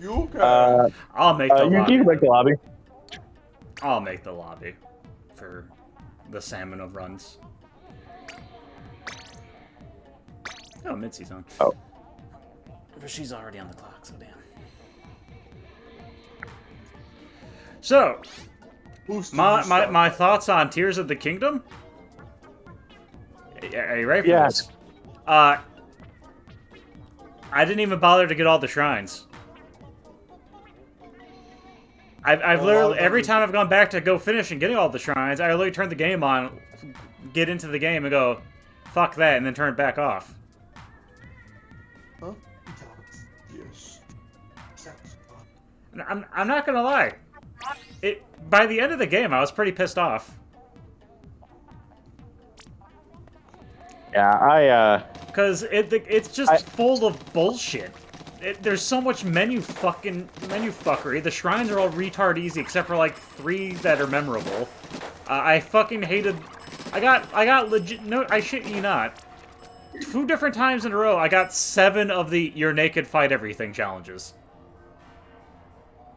You can. I'll make the You lobby. can make the lobby. I'll make the lobby for the salmon of runs. Oh, Mitzi's on. Oh. But she's already on the clock, so damn. So, my thoughts on Tears of the Kingdom? Are you ready for Yes. this? I didn't even bother to get all the shrines. I've literally, every time I've gone back to go finish and getting all the shrines, I literally turn the game on, get into the game and go, fuck that, and then turn it back off. Huh? Yes. I'm not gonna lie. By the end of the game, I was pretty pissed off. Yeah, Because it's just full of bullshit. There's so much menu fuckery. The shrines are all retard easy, except for like 3 that are memorable. I fucking hated. I got legit. No, I shit you not. 2 different times in a row, I got 7 of the "you're naked, fight everything" challenges.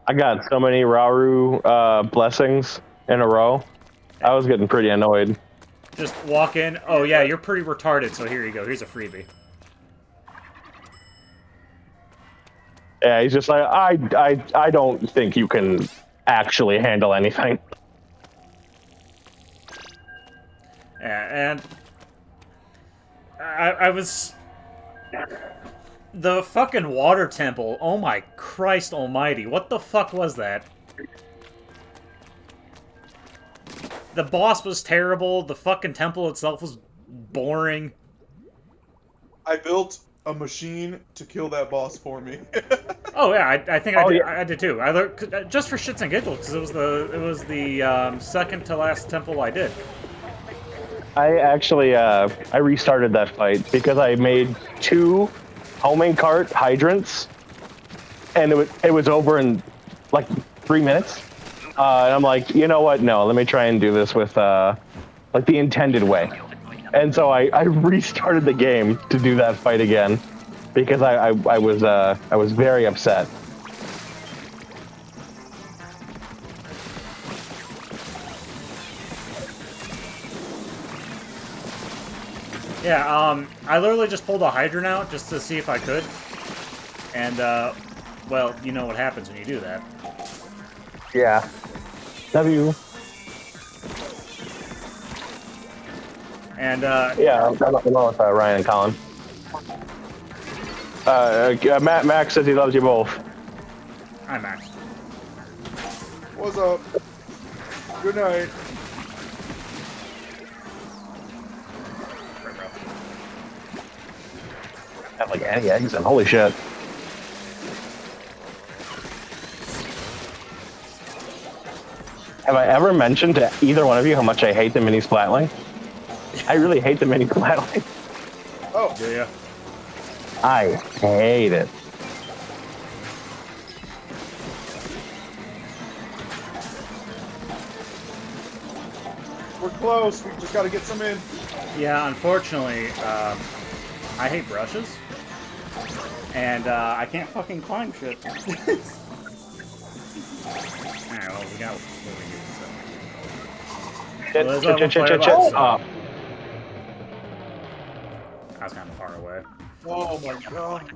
I got so many Rauru blessings in a row. I was getting pretty annoyed. Just walk in. Oh yeah, you're pretty retarded. So here you go. Here's a freebie. Yeah, he's just like, I don't think you can actually handle anything. Yeah, and I was the fucking water temple. Oh my Christ Almighty! What the fuck was that? The boss was terrible. The fucking temple itself was boring. I built a machine to kill that boss for me. Oh yeah, I think I did. Yeah. I did too. I learned, just for shits and giggles, because it was the second to last temple I did. I actually I restarted that fight because I made 2 homing cart hydrants, and it was over in like 3 minutes. And I'm like, you know what? No, let me try and do this with like the intended way. And so I restarted the game to do that fight again because I was very upset. Yeah, I literally just pulled a hydrant out just to see if I could. And, well, you know what happens when you do that. Yeah. W. And, Yeah, I'm along with Ryan and Colin. Max says he loves you both. hi, Max. What's up? Good night. Right, bro. Have like any eggs and holy shit. Have I ever mentioned to either one of you how much I hate the mini splatling? I really hate the mini splatling. Oh, Yeah. I hate it. we're close. We just gotta get some in. Yeah, unfortunately, I hate brushes. And, I can't fucking climb shit. Alright, well, we got what we need, so. Well, there's a player left, so Oh, I was kind of far away. Oh my god.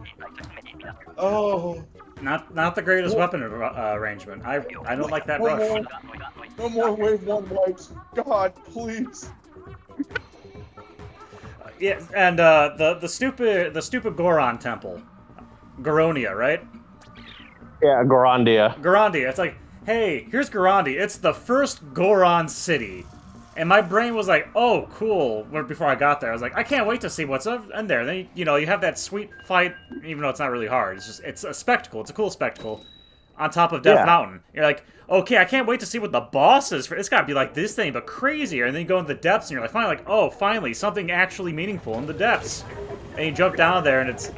Oh. Not the greatest weapon arrangement. I don't like that No brush. more. No more wave 1 wipes. God, please. Yeah, and the stupid Goron temple, Goronia, right? yeah, Gorondia. Gorondia. It's like, hey, here's Gorondia. It's the first Goron city, and my brain was like, oh, cool. Before I got there, I was like, I can't wait to see what's in there. Then you have that sweet fight, even though it's not really hard. It's a spectacle. It's a cool spectacle. On top of Death Mountain, you're like, okay, I can't wait to see what the boss is for. It's gotta be like this thing, but crazier. And then you go into the depths, and you're like, oh, finally, something actually meaningful in the depths. And you jump down there, and it's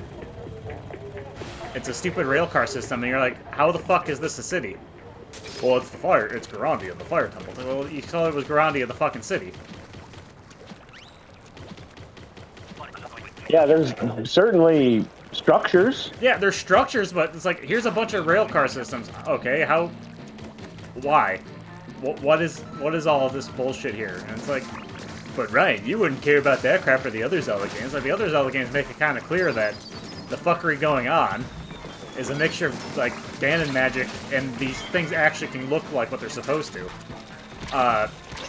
a stupid railcar system, and you're like, how the fuck is this a city? Well, it's Gorondia, the fire temple. Well, you thought it was Gorondia, the fucking city. Yeah, there's certainly structures. Yeah, there's structures, but it's like, here's a bunch of railcar systems. Okay, how... Why? What is all of this bullshit here? And it's like, but Ryan, you wouldn't care about that crap for the other Zelda games. Like, the other Zelda games make it kind of clear that the fuckery going on is a mixture of, like, Ganon magic, and these things actually can look like what they're supposed to.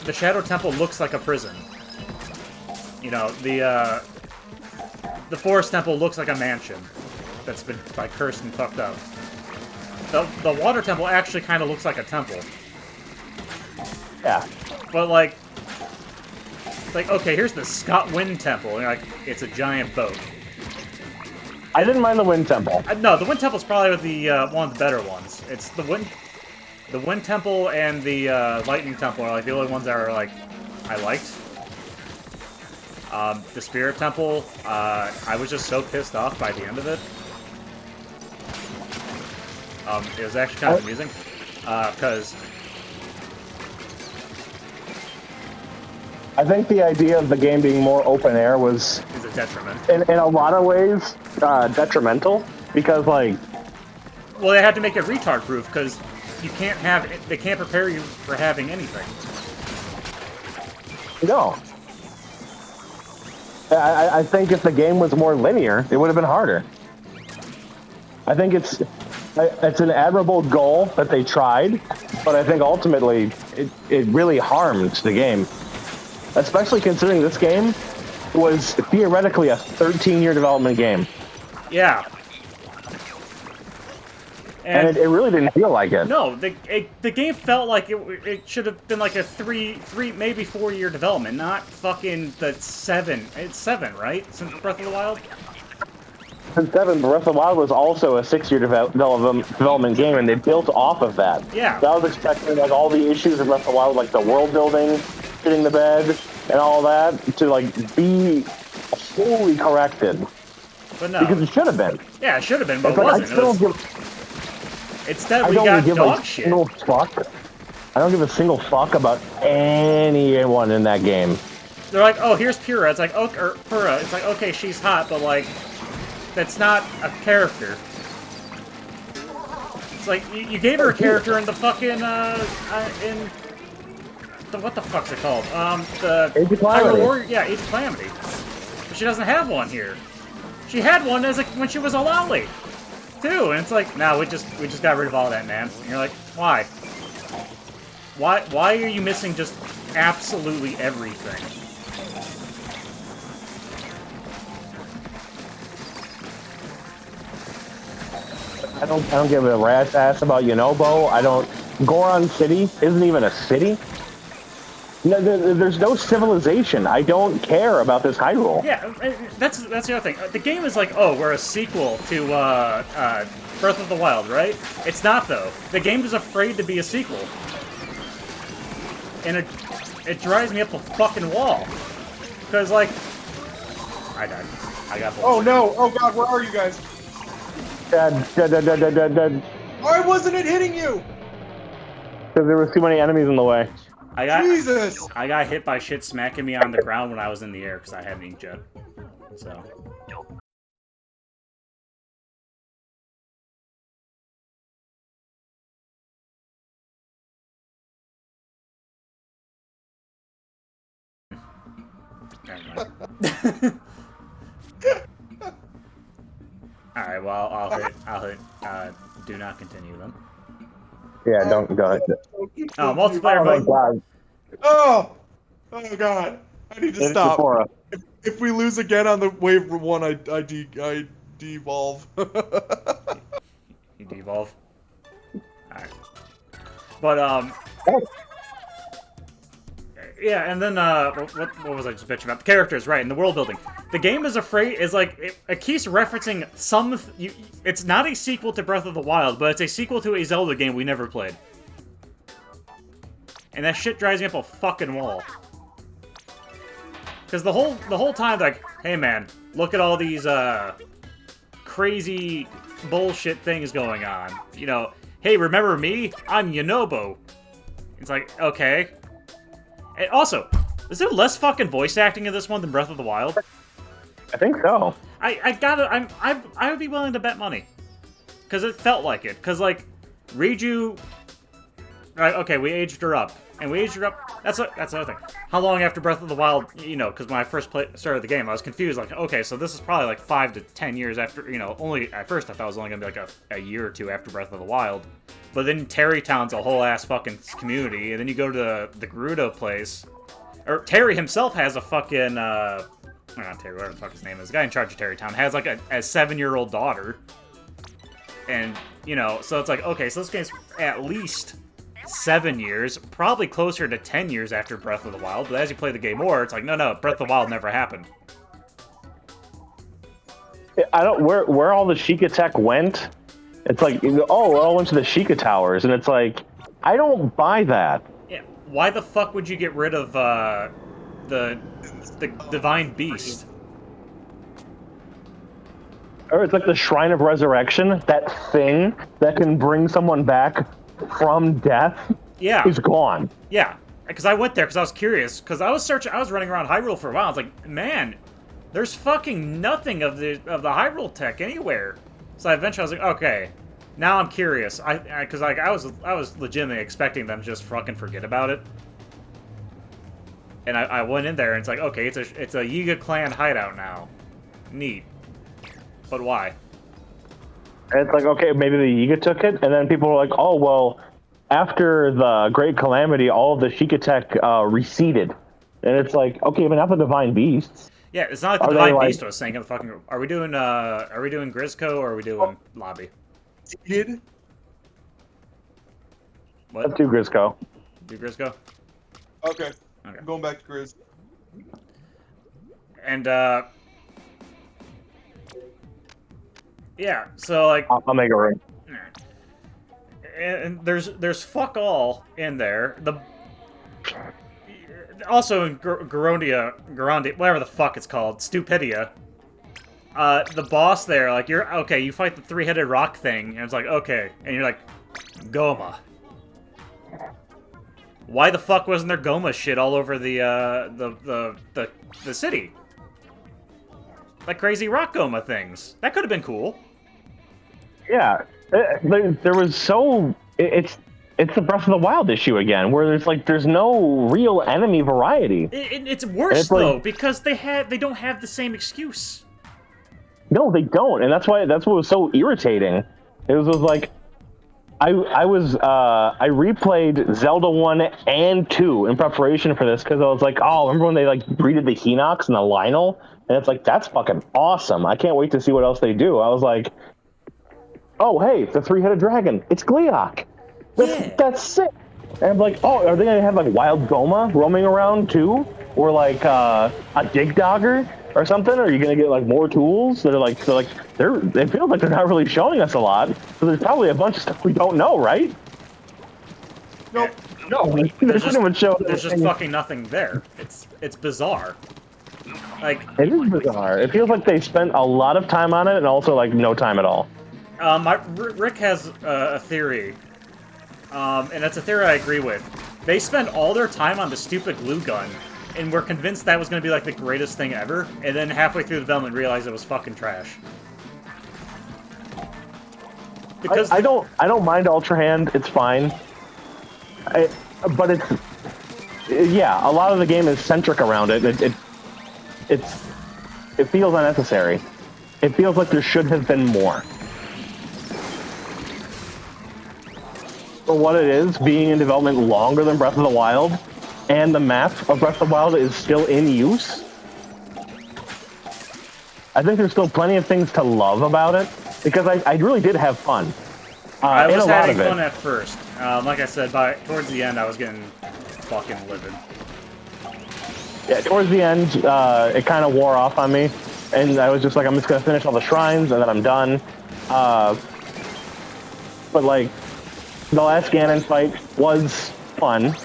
The Shadow Temple looks like a prison. You know, the Forest Temple looks like a mansion that's been, like, cursed and fucked up. The Water Temple actually kind of looks like a temple. Yeah. But, like, okay, here's the Scott Wind Temple, and you're like, it's a giant boat. I didn't mind the Wind Temple. No, the Wind Temple's probably the one of the better ones. It's the Wind Temple and the Lightning Temple are, like, the only ones that are, like, I liked. The Spirit Temple, I was just so pissed off by the end of it. It was actually kind of amusing, because... I think the idea of the game being more open air was... Is a detriment. In a lot of ways, detrimental, because, like... Well, they had to make it retard-proof, because you can't have... They can't prepare you for having anything. No. I think if the game was more linear, it would have been harder. I think it's an admirable goal that they tried, but I think ultimately it really harmed the game. Especially considering this game was theoretically a 13-year development game. Yeah. And it really didn't feel like it. No, the game felt like it should have been like a three, maybe 4-year development, not fucking the 7. It's 7, right? Since Breath of the Wild? Since 7, Breath of the Wild was also a 6-year development game, and they built off of that. Yeah. So I was expecting like all the issues of Breath of the Wild, like the world building, hitting the bed, and all that, to like be fully corrected. But no. Because it should have been. Yeah, it should have been, but It's it like, wasn't. Instead, we got dog shit. I don't give a single fuck about anyone in that game. They're like, oh, here's Pura. It's like, okay, or Pura. It's like, okay, she's hot, but like, that's not a character. It's like you gave her a character in the fucking in the what the fuck's it called? The Age of Calamity. Warrior, yeah, Age of Calamity. But she doesn't have one here. She had one as when she was a lolly. Too, and it's like, no, we just got rid of all that, man. And you're like, why? Why are you missing just absolutely everything? I don't give a rat's ass about Yunobo. Goron City isn't even a city. No, there's no civilization. I don't care about this Hyrule. Yeah, that's the other thing. The game is like, oh, we're a sequel to Breath of the Wild, right? It's not, though. The game is afraid to be a sequel. And it drives me up a fucking wall. Because, like... I died. I got bullshit. Oh no! Oh god, where are you guys? Dead. Why wasn't it hitting you? Because there was too many enemies in the way. Jesus! I got hit by shit smacking me on the ground when I was in the air because I had an inkjet. So... Alright, well, I'll hit, do not continue then. Yeah, don't go ahead. Oh, multiplayer mode. God. Oh god! I need to It's stop. Sephora. If we lose again on the wave 1, I devolve. You devolve. Alright. But, yeah, and then, what was I just bitching about? The characters, right, and the world building. The game is it keeps referencing it's not a sequel to Breath of the Wild, but it's a sequel to a Zelda game we never played. And that shit drives me up a fucking wall. Because the whole time, like, hey man, look at all these, crazy bullshit things going on. You know, hey, remember me? I'm Yunobo. It's like, okay. And also, is there less fucking voice acting in this one than Breath of the Wild? I think so. I would be willing to bet money. Because it felt like it. Because, like, Riju... Right, okay, we aged her up. And we aged her up... That's the other thing. How long after Breath of the Wild, you know, because when I first started the game, I was confused. Like, okay, so this is probably like 5 to 10 years after, you know, only... At first, I thought it was only going to be like a year or two after Breath of the Wild. But then Terrytown's a whole-ass fucking community. And then you go to the Gerudo place. Or Terry himself has a fucking... not Terry, whatever the fuck his name is. The guy in charge of Terrytown has like a 7-year-old daughter. And, you know, so it's like, okay, so this game's at least 7 years, probably closer to 10 years after Breath of the Wild, but as you play the game more, it's like, no, Breath of the Wild never happened. I don't, where all the Sheikah tech went, it's like, oh, it all went to the Sheikah Towers, and it's like, I don't buy that. Yeah, why the fuck would you get rid of, the Divine Beast? Or it's like the Shrine of Resurrection, that thing that can bring someone back from death is gone. Yeah, because I went there because I was curious, because I was running around Hyrule for a while. I was like, man, there's fucking nothing of the Hyrule tech anywhere. So eventually I was like, okay, now I'm curious. Because I was legitimately expecting them to just fucking forget about it. And I went in there and it's like, okay, it's a Yiga clan hideout now. Neat. But why? And it's like, okay, maybe the Yiga took it, and then people were like, oh, well, after the Great Calamity, all of the Sheikah tech receded. And it's like, okay, but not the Divine Beasts. Yeah, it's not like the Divine Beast was saying in the fucking... Are we doing Grizzco or are we doing Lobby? Did? What? Let's do Grizzco. Do Grizzco? Okay. I'm going back to Grizz. And, yeah, so, like... I'll make a ring. And there's fuck all in there. Also in Garandia, whatever the fuck it's called, Stupidia. The boss there, like, you fight the 3-headed rock thing, and it's like, okay. And you're like, Goma. Why the fuck wasn't there Goma shit all over the city? Like crazy rock Goma things. That could have been cool. Yeah, there was so... It's the Breath of the Wild issue again, where there's no real enemy variety. It's worse, though, because they don't have the same excuse. No, they don't, and that's what was so irritating. It was like... I replayed Zelda 1 and 2 in preparation for this, because I was like, oh, remember when they, like, breeded the Hinox and the Lynel? And it's like, that's fucking awesome. I can't wait to see what else they do. I was like, oh, hey, the 3-headed dragon. It's Gleeok. That's sick. And I'm like, oh, are they going to have, like, wild Goma roaming around, too? Or, like, a Dig Dogger or something? Or are you going to get, like, more tools? It feels like they're not really showing us a lot. So there's probably a bunch of stuff we don't know, right? Nope. No, there's just fucking nothing there. It's bizarre. Like, it is bizarre. It feels like they spent a lot of time on it and also, like, no time at all. Rick has a theory, and it's a theory I agree with. They spent all their time on the stupid glue gun, and were convinced that was going to be, like, the greatest thing ever, and then halfway through the development realized it was fucking trash. Because I don't mind Ultra Hand. It's fine. But it's... Yeah, a lot of the game is centric around it. It feels unnecessary. It feels like there should have been more. For what it is, being in development longer than Breath of the Wild, and the map of Breath of the Wild is still in use, I think there's still plenty of things to love about it, because I really did have fun. I was having fun at first. Like I said, towards the end, I was getting fucking livid. Yeah, towards the end, it kind of wore off on me, and I was just like, I'm just going to finish all the shrines, and then I'm done. But, like, the last Ganon fight was fun.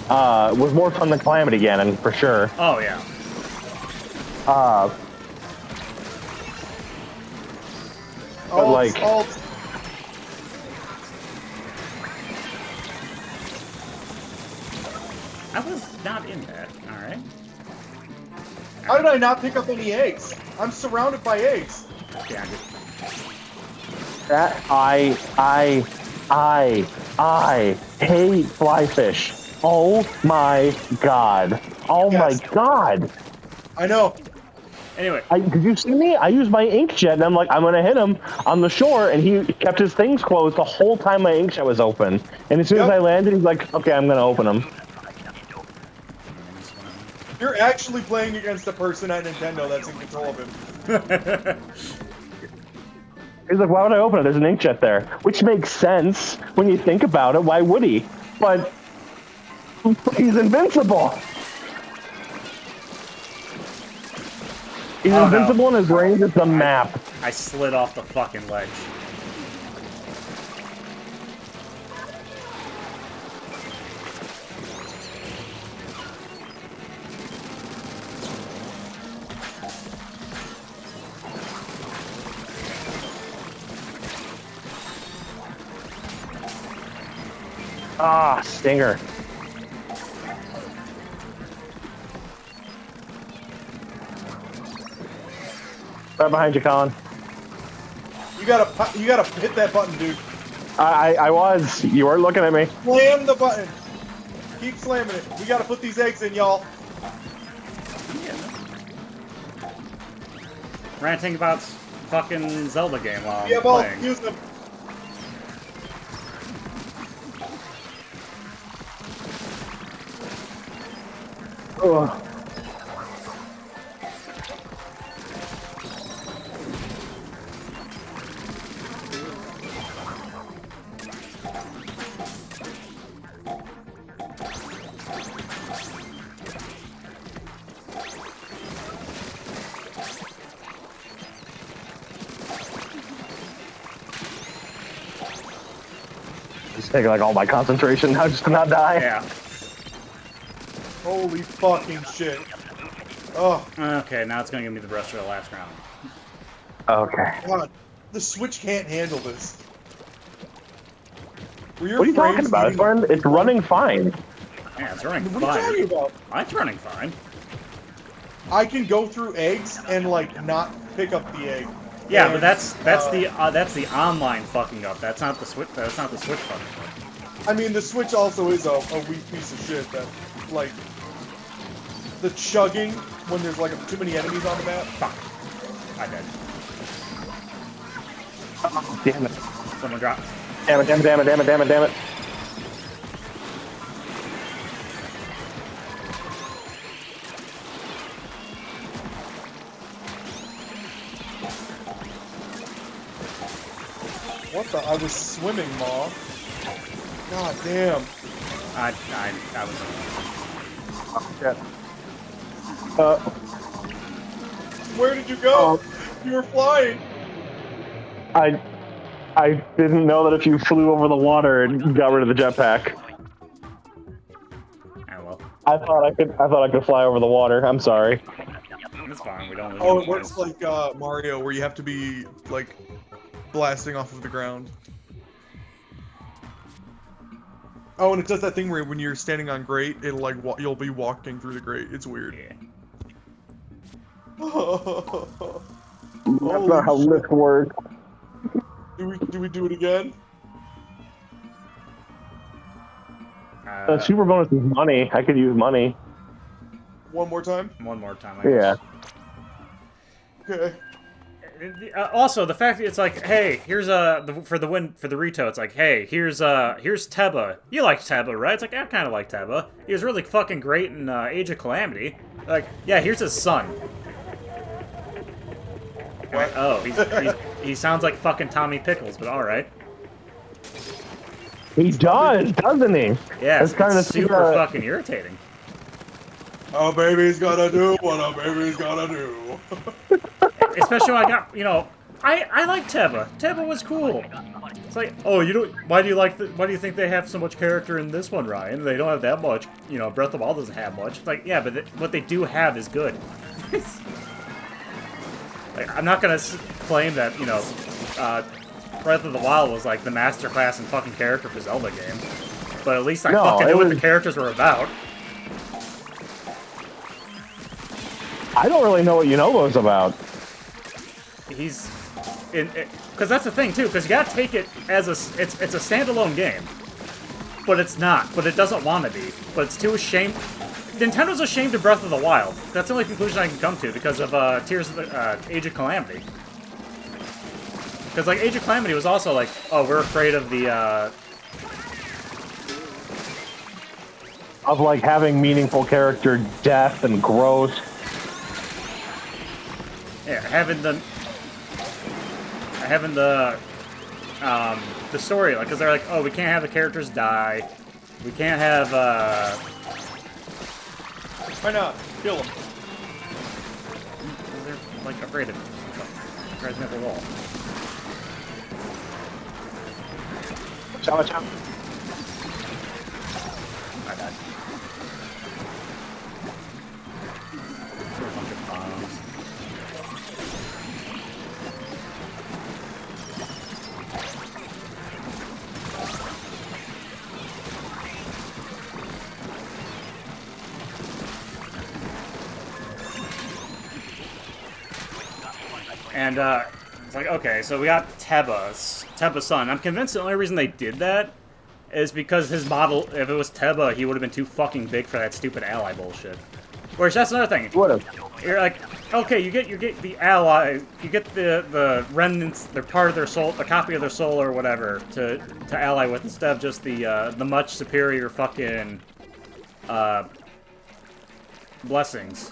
Was more fun than Calamity Ganon, for sure. Oh, yeah. But, like... I was not in that, alright. How did I not pick up any eggs? I'm surrounded by eggs. Yeah, That I hate flyfish. Oh my god. Oh Yes. my god. I know. anyway, Did you see me? I used my inkjet and I'm like, I'm gonna hit him on the shore, and he kept his things closed the whole time my inkjet was open. And as soon as Yep. I landed, he's like, okay, I'm gonna open them. You're actually playing against a person at Nintendo that's in control of him. He's like, why would I open it? There's an inkjet there. Which makes sense when you think about it. Why would he? But he's invincible. He's Oh, no. invincible in his range is the map. I slid off the fucking ledge. Ah, stinger. Right behind you, Colin. You gotta hit that button, dude. I was. You weren't looking at me. Slam the button. Keep slamming it. We gotta put these eggs in, y'all. Ranting about fucking Zelda game while Yeah, I'm ball. playing. Use them. Ugh. Just taking like all my concentration now just to not die. Yeah. Holy fucking shit. Oh, Okay, now it's gonna give me the brush for the last round. Okay. God. The Switch can't handle this. Were your What are you talking frames about? getting- It's running fine. Yeah, it's running What are you fine. talking about? It's running fine. I can go through eggs and like not pick up the egg. Yeah, And, but that's the online fucking up. That's not the Switch. That's not the Switch fucking up. I mean, the Switch also is a weak piece of shit that, like, the chugging when there's like too many enemies on the map. Fuck. I did. Oh, damn it. Someone dropped. Damn it, damn it, damn it, damn it, damn it, damn it. What the? I was swimming, Ma. God damn. I was. Shit. Where did you go? You were flying. I didn't know that if you flew over the water and got rid of the jetpack. Ah, well. I thought I could fly over the water. I'm sorry. It's fine. We don't lose. Oh, any it works points. like Mario, where you have to be like blasting off of the ground. Oh, and it does that thing where when you're standing on grate, it'll like you'll be walking through the grate. It's weird. Yeah. That's not how lift works. Do we do it again? The super bonus is money. I could use money. One more time? One more time. I Yeah. guess. Okay. Also, the fact that it's like, hey, here's for the Rito. It's like, hey, here's Teba. You like Teba, right? It's like, I kind of like Teba. He was really fucking great in Age of Calamity. Like, yeah, here's his son. What? Oh, he sounds like fucking Tommy Pickles, but all right. He does, doesn't he? Yeah, it's see super fucking irritating. A baby's gotta do what a baby's gotta do. Especially when I got, I like Teba. Teba was cool. It's like, oh, you don't. Why do you think they have so much character in this one, Ryan? They don't have that much. Breath of the Wild doesn't have much. It's like, yeah, but what they do have is good. Like, I'm not gonna claim that Breath of the Wild was like the masterclass in fucking character for Zelda game, but at least I fucking knew what the characters were about. I don't really know what Yunobo's about. He's in because that's the thing too. Because you gotta take it as it's a standalone game, but it's not. But it doesn't want to be. But it's too ashamed. Nintendo's ashamed of Breath of the Wild. That's the only conclusion I can come to because of Tears of the Age of Calamity. Because like Age of Calamity was also like, oh, we're afraid of the Of like having meaningful character death and growth. yeah, having the story, like, because they're like, oh, we can't have the characters die, we can't have Why not? Kill him. they're like afraid of Resident Evil Wall. Chow chow. I died. Threw a bunch of bombs. And it's like, okay, so we got Teba's son. I'm convinced the only reason they did that is because his model, if it was Teba, he would have been too fucking big for that stupid ally bullshit. Whereas that's another thing. Would have. You're like, okay, you get the ally, you get the remnants, they're part of their soul, a copy of their soul or whatever to ally with instead of just the much superior fucking blessings.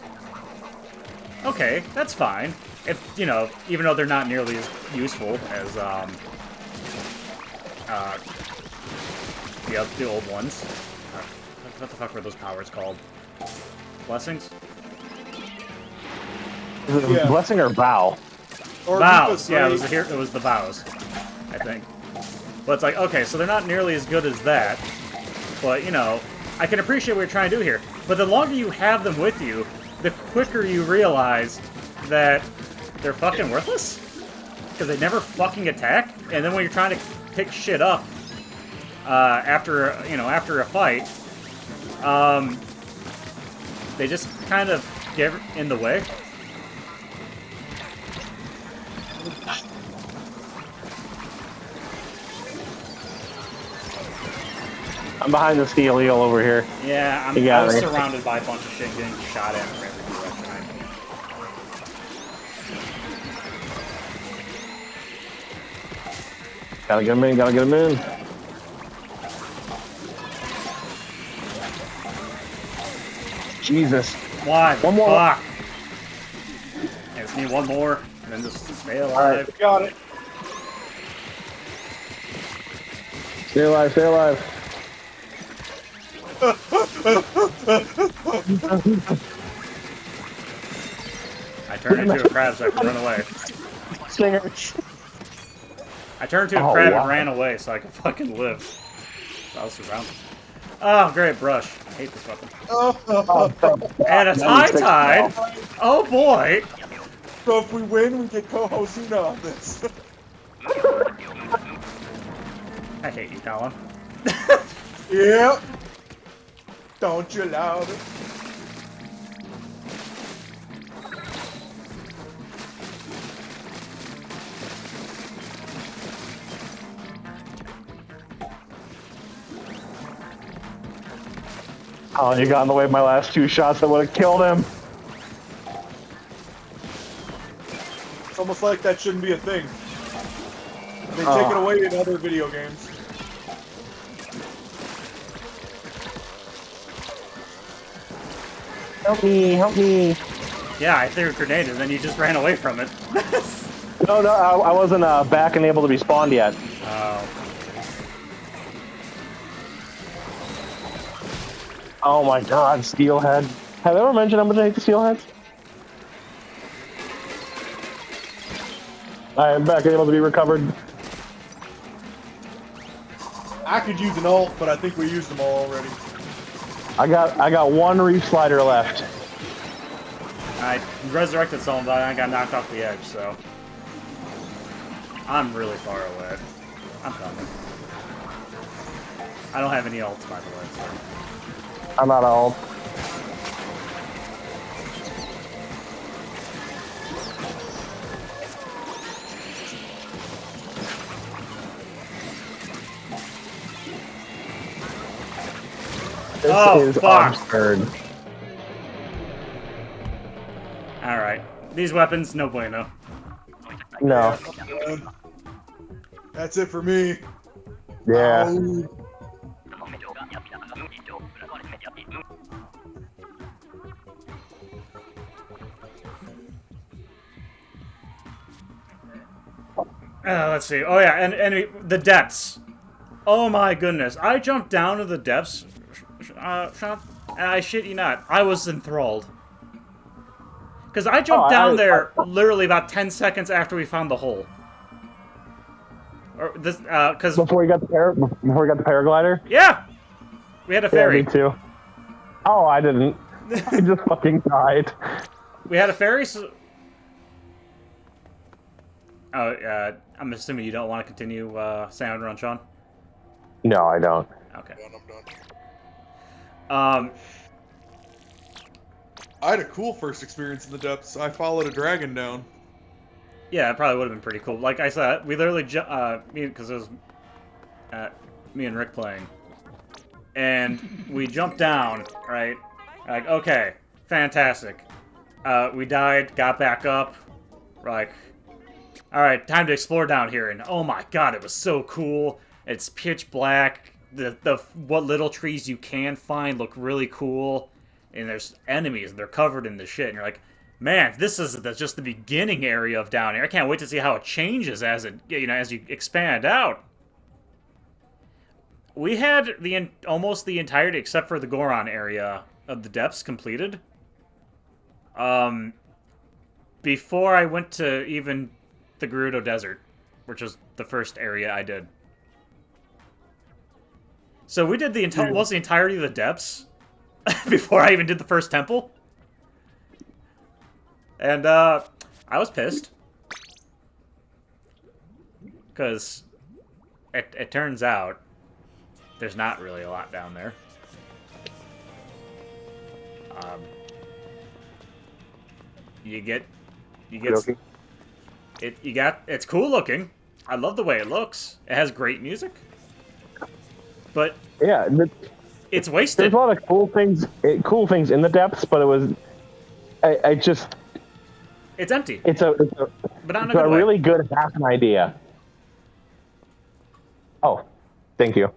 Okay, that's fine. If you know, even though they're not nearly as useful as the old ones. What the fuck were those powers called? Blessings? Is it Yeah. blessing or vow? Or Vows. Reaper's Yeah, Blade. it was the vows, I think. But it's like, okay, so they're not nearly as good as that. But, you know, I can appreciate what you're trying to do here. But the longer you have them with you, the quicker you realize that they're fucking worthless. Because they never fucking attack. And then when you're trying to pick shit up after a fight, they just kind of get in the way. I'm behind the steel eel over here. Yeah, I got was me. surrounded by a bunch of shit getting shot at from every direction. Gotta get him in, gotta get him in. Jesus. Why? One more. Fuck. I just need one more, and then just stay alive. Alright. Got it. Stay alive, stay alive. I turned into a crab so I could run away. Stinger. I turned into a Oh, crab wow. and ran away so I could fucking live. I was surrounded. Oh, great brush. I hate this weapon. And a tie-tie. Oh boy. So if we win, we get co-hosting on this. I hate you, Colin. Yep. Don't you loud it. Oh, you got in the way of my last two shots that would have killed him. It's almost like that shouldn't be a thing. They take it away in other video games. Help me, help me. Yeah, I threw a grenade and then you just ran away from it. No, I wasn't back and able to be spawned yet. Oh. Oh my god, steelhead. Have I ever mentioned how much I hate the steelheads? I am back and able to be recovered. I could use an ult, but I think we used them all already. I got one reef slider left. I resurrected someone, but I got knocked off the edge, so... I'm really far away. I'm coming. I don't have any ults, by the way, so... I'm not all. This Oh, is fuck. absurd. Alright. These weapons, no bueno. No. Yeah, that's it for me. Yeah. Ow. Let's see. Oh yeah, and the depths. Oh my goodness. I jumped down to the depths, Sean, and I shit you not, I was enthralled. Because I jumped down there literally about 10 seconds after we found the hole. Or this, because Before you got the paraglider? yeah, we had a Yeah, ferry. me too. Oh, I didn't. I just fucking died. We had a ferry. So... Oh, I'm assuming you don't want to continue sound run, Sean. No, I don't. Okay. I'm done. I had a cool first experience in the depths. I followed a dragon down. Yeah, it probably would have been pretty cool. Like I said, we literally because it was me and Rick playing, and we jumped down. Right, like okay, fantastic. We died, got back up. Like, all right, time to explore down here. And oh my god, it was so cool. It's pitch black. The what little trees you can find look really cool. And there's enemies, and they're covered in the shit. And you're like, man, this is just the beginning area of down here. I can't wait to see how it changes as it, as you expand out. We had almost the entirety, except for the Goron area of the depths, completed. Before I went to even the Gerudo Desert, which was the first area I did. So we did almost the entirety of the depths before I even did the first temple. And I was pissed. Because it turns out there's not really a lot down there. It's cool looking. I love the way it looks. It has great music. But yeah, it's wasted. There's a lot of cool things in the depths, but it was, I just. It's empty. It's a really good half an idea. Oh, thank you.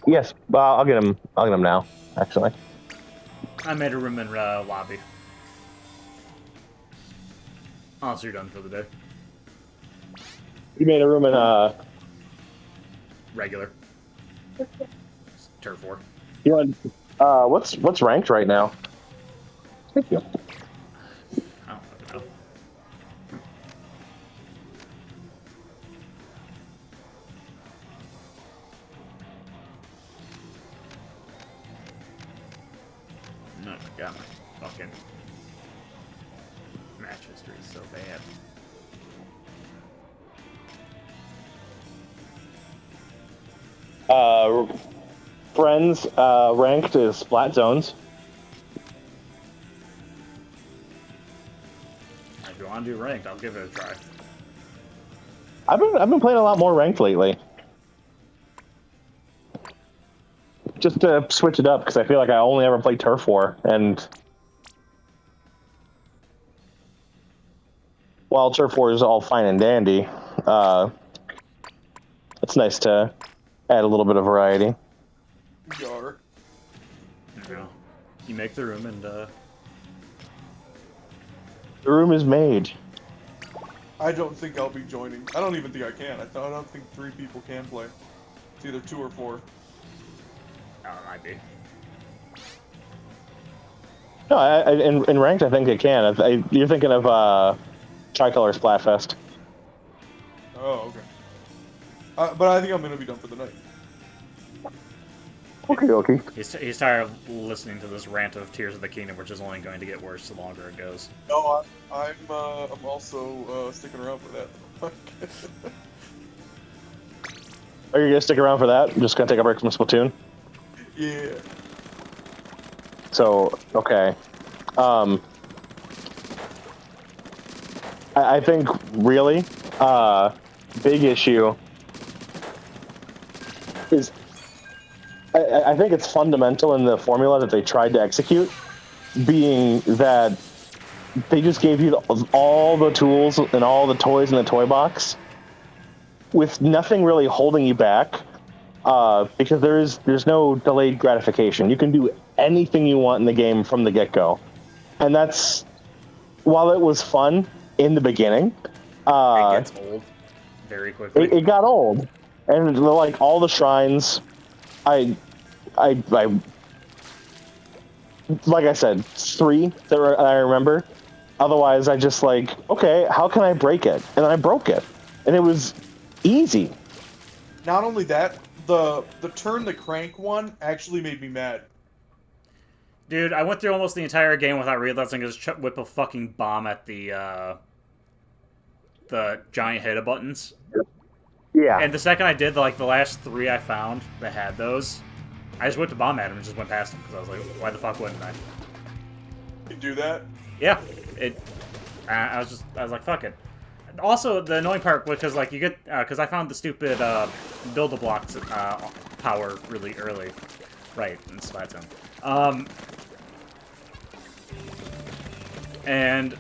Yes, I'll get him. I'll get him now. Actually, I made a room in lobby. Oh, so you're done for the day. You made a room in Regular. Turf War. You want what's ranked right now? Thank you. I don't fucking know. No, God, my fucking match history is so bad. Friends ranked is Splat Zones. If you want to do ranked, I'll give it a try. I've been playing a lot more ranked lately. Just to switch it up, because I feel like I only ever play Turf War, and while Turf War is all fine and dandy, it's nice to add a little bit of variety. Yar. You make the room and the room is made. I don't think I'll be joining. I don't even think I can. I don't think 3 people can play. It's either 2 or 4. Oh, it might be. No, in ranked, I think it can. You're thinking of Tricolor Splatfest. Oh, okay. But I think I'm gonna be done for the night. Okay. He's tired of listening to this rant of Tears of the Kingdom, which is only going to get worse the longer it goes. No, I'm also sticking around for that. Are you gonna stick around for that? I'm just gonna take a break from Splatoon? Yeah. So, okay. I think really, big issue is I think it's fundamental in the formula that they tried to execute, being that they just gave you all the tools and all the toys in the toy box, with nothing really holding you back, because there's no delayed gratification. You can do anything you want in the game from the get-go, and that's, while it was fun in the beginning, It gets old very quickly. it got old, and like all the shrines, I like I said, 3 that I remember. Otherwise, I just like, okay, how can I break it? And I broke it, and it was easy. Not only that, the turn the crank one actually made me mad. Dude, I went through almost the entire game without realizing I just whip a fucking bomb at the giant hitta buttons. Yeah. And the second I did, like, the last 3 I found that had those, I just whipped a bomb at him and just went past him, because I was like, why the fuck wouldn't I? You do that? Yeah. I was like, fuck it. Also, the annoying part, because, like, you get, because I found the stupid, build-a-blocks, power really early. Right, in Splatoon. And...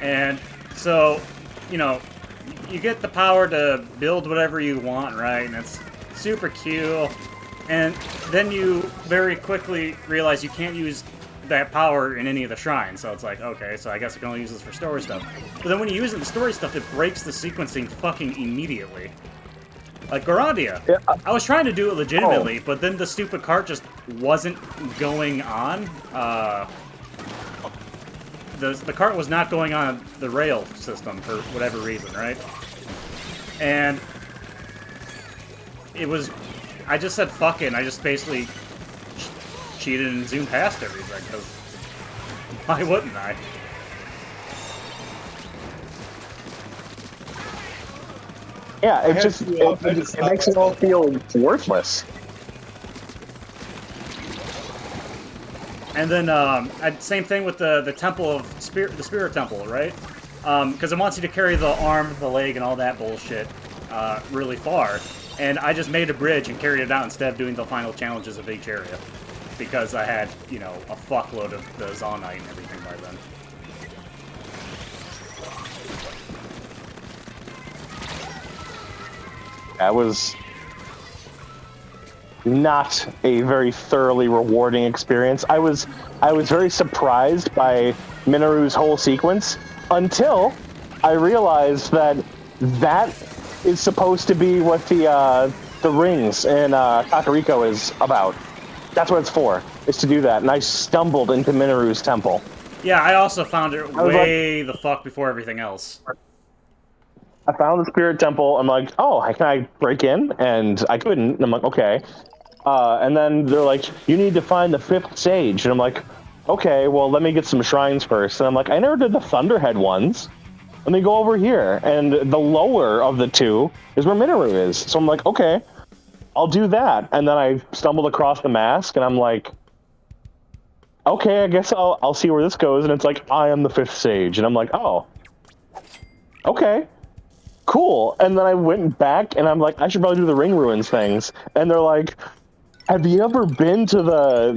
And so, you know, you get the power to build whatever you want, right? And it's super cute. And then you very quickly realize you can't use that power in any of the shrines. So it's like, okay, so I guess I can only use this for story stuff. But then when you use it in story stuff, it breaks the sequencing fucking immediately. Like Garandia. Yeah. I was trying to do it legitimately, but then the stupid cart just wasn't going on. The cart was not going on the rail system for whatever reason, right? And it was... I just said fuck it, and I just basically cheated and zoomed past everything, because why wouldn't I? Yeah, it makes it all feel worthless. And then, same thing with the Temple of Spirit, the Spirit Temple, right? Because it wants you to carry the arm, the leg, and all that bullshit really far. And I just made a bridge and carried it out instead of doing the final challenges of each area. Because I had, you know, a fuckload of the Zonite and everything by then. That was not a very thoroughly rewarding experience. I was very surprised by Minoru's whole sequence until I realized that is supposed to be what the rings in Kakariko is about. That's what it's for, is to do that. And I stumbled into Minoru's temple. Yeah, I also found it way the fuck before everything else. I found the spirit temple. I'm like, oh, can I break in? And I couldn't. And I'm like, okay. And then they're like, you need to find the 5th sage. And I'm like, okay, well, let me get some shrines first. And I'm like, I never did the Thunderhead ones. Let me go over here. And the lower of the 2 is where Minoru is. So I'm like, okay, I'll do that. And then I stumbled across the mask, and I'm like, okay, I guess I'll see where this goes. And it's like, I am the 5th sage. And I'm like, oh, okay. Cool. And then I went back, and I'm like, I should probably do the ring ruins things. And they're like, have you ever been to the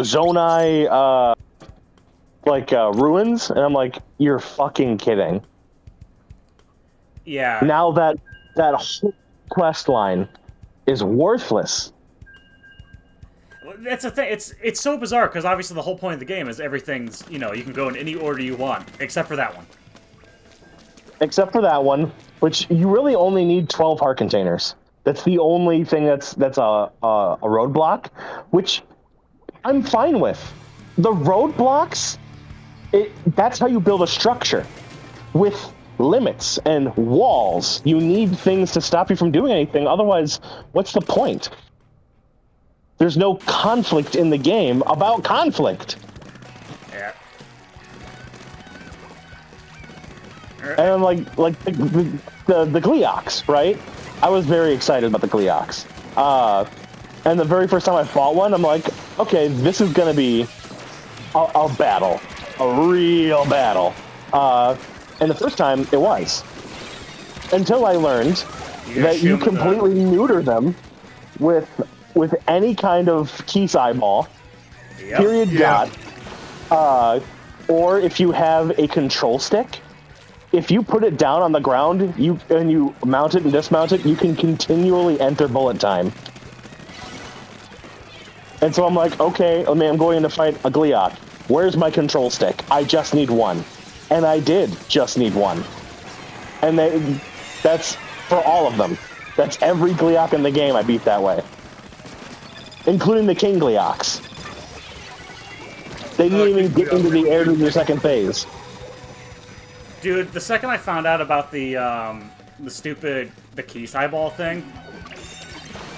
Zonai ruins? And I'm like, you're fucking kidding. Yeah. Now that whole quest line is worthless. That's the thing. It's so bizarre, because obviously the whole point of the game is everything's, you know, you can go in any order you want, except for that one. Except for that one, which you really only need 12 heart containers. That's the only thing that's a roadblock, which I'm fine with. The roadblocks, that's how you build a structure. With limits and walls, you need things to stop you from doing anything. Otherwise, what's the point? There's no conflict in the game about conflict. Yeah. And like the Gleeox, right? I was very excited about the Gleeoks. And the very first time I fought one, I'm like, okay, this is gonna be a battle, a real battle. And the first time, it was. Until I learned that you completely neuter them with any kind of Keese eyeball, period dot, or if you have a control stick, if you put it down on the ground, and you mount it and dismount it, you can continually enter bullet time. And so I'm like, okay, I mean, I'm going to fight a Gleeok. Where's my control stick? I just need one. And I did just need one. And that's for all of them. That's every Gleeok in the game I beat that way. Including the King Gleeoks. They didn't even get into the air to their second phase. Dude, the second I found out about the Keese eyeball thing,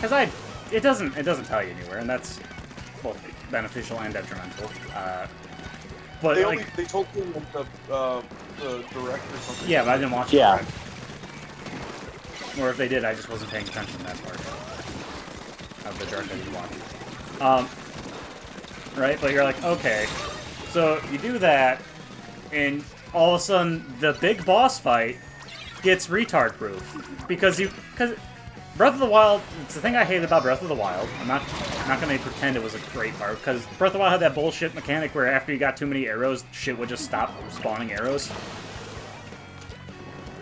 because it doesn't tell you anywhere, and that's both beneficial and detrimental. But they told you in the direct or something. Yeah, but I didn't watch it. Yeah. Or if they did, I just wasn't paying attention to that part of the direct I didn't watch. Right, but you're like, okay, so you do that, and all of a sudden the big boss fight gets retard proof because Breath of the Wild. It's the thing I hated about Breath of the Wild. I'm not gonna pretend it was a great part because Breath of the Wild had that bullshit mechanic where after you got too many arrows, shit would just stop spawning arrows.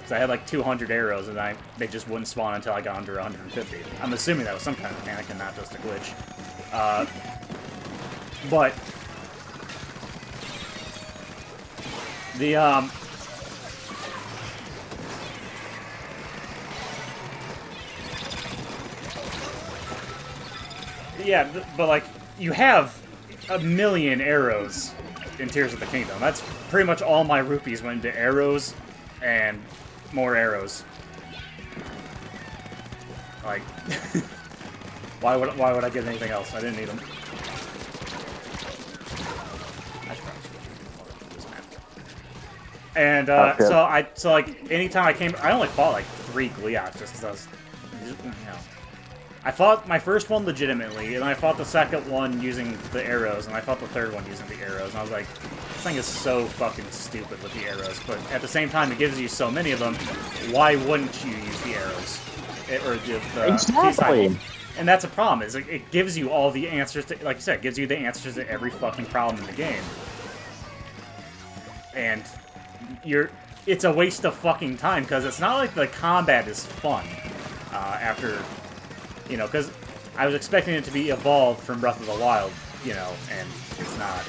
So I had like 200 arrows and they just wouldn't spawn until I got under 150. I'm assuming that was some kind of mechanic and not just a glitch. But the yeah, but like you have a million arrows in Tears of the Kingdom. That's pretty much all my rupees went into arrows and more arrows. Like, why would I get anything else? I didn't need them. I should probably switch this map. And so like anytime I only fought like 3 Gleeoks just because I was, I fought my first one legitimately, and I fought the second one using the arrows, and I fought the third one using the arrows, and I was like, this thing is so fucking stupid with the arrows, but at the same time, it gives you so many of them, why wouldn't you use the arrows? Exactly. And that's a problem, is it gives you all the answers to, like you said, it gives you the answers to every fucking problem in the game. And it's a waste of fucking time, because it's not like the combat is fun, after... because I was expecting it to be evolved from Breath of the Wild, and it's not.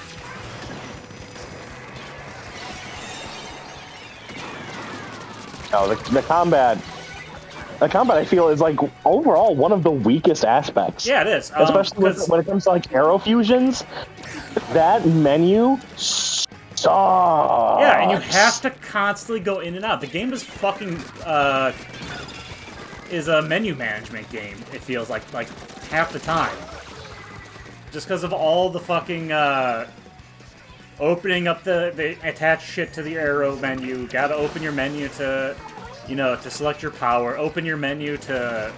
No, the combat I feel is like overall one of the weakest aspects. Yeah, it is. Especially when it comes to like arrow fusions, that menu sucks. Yeah, and you have to constantly go in and out. The game is fucking is a menu management game, it feels like half the time. Just because of all the fucking, opening up the attached shit to the arrow menu, gotta open your menu to, to select your power, open your menu to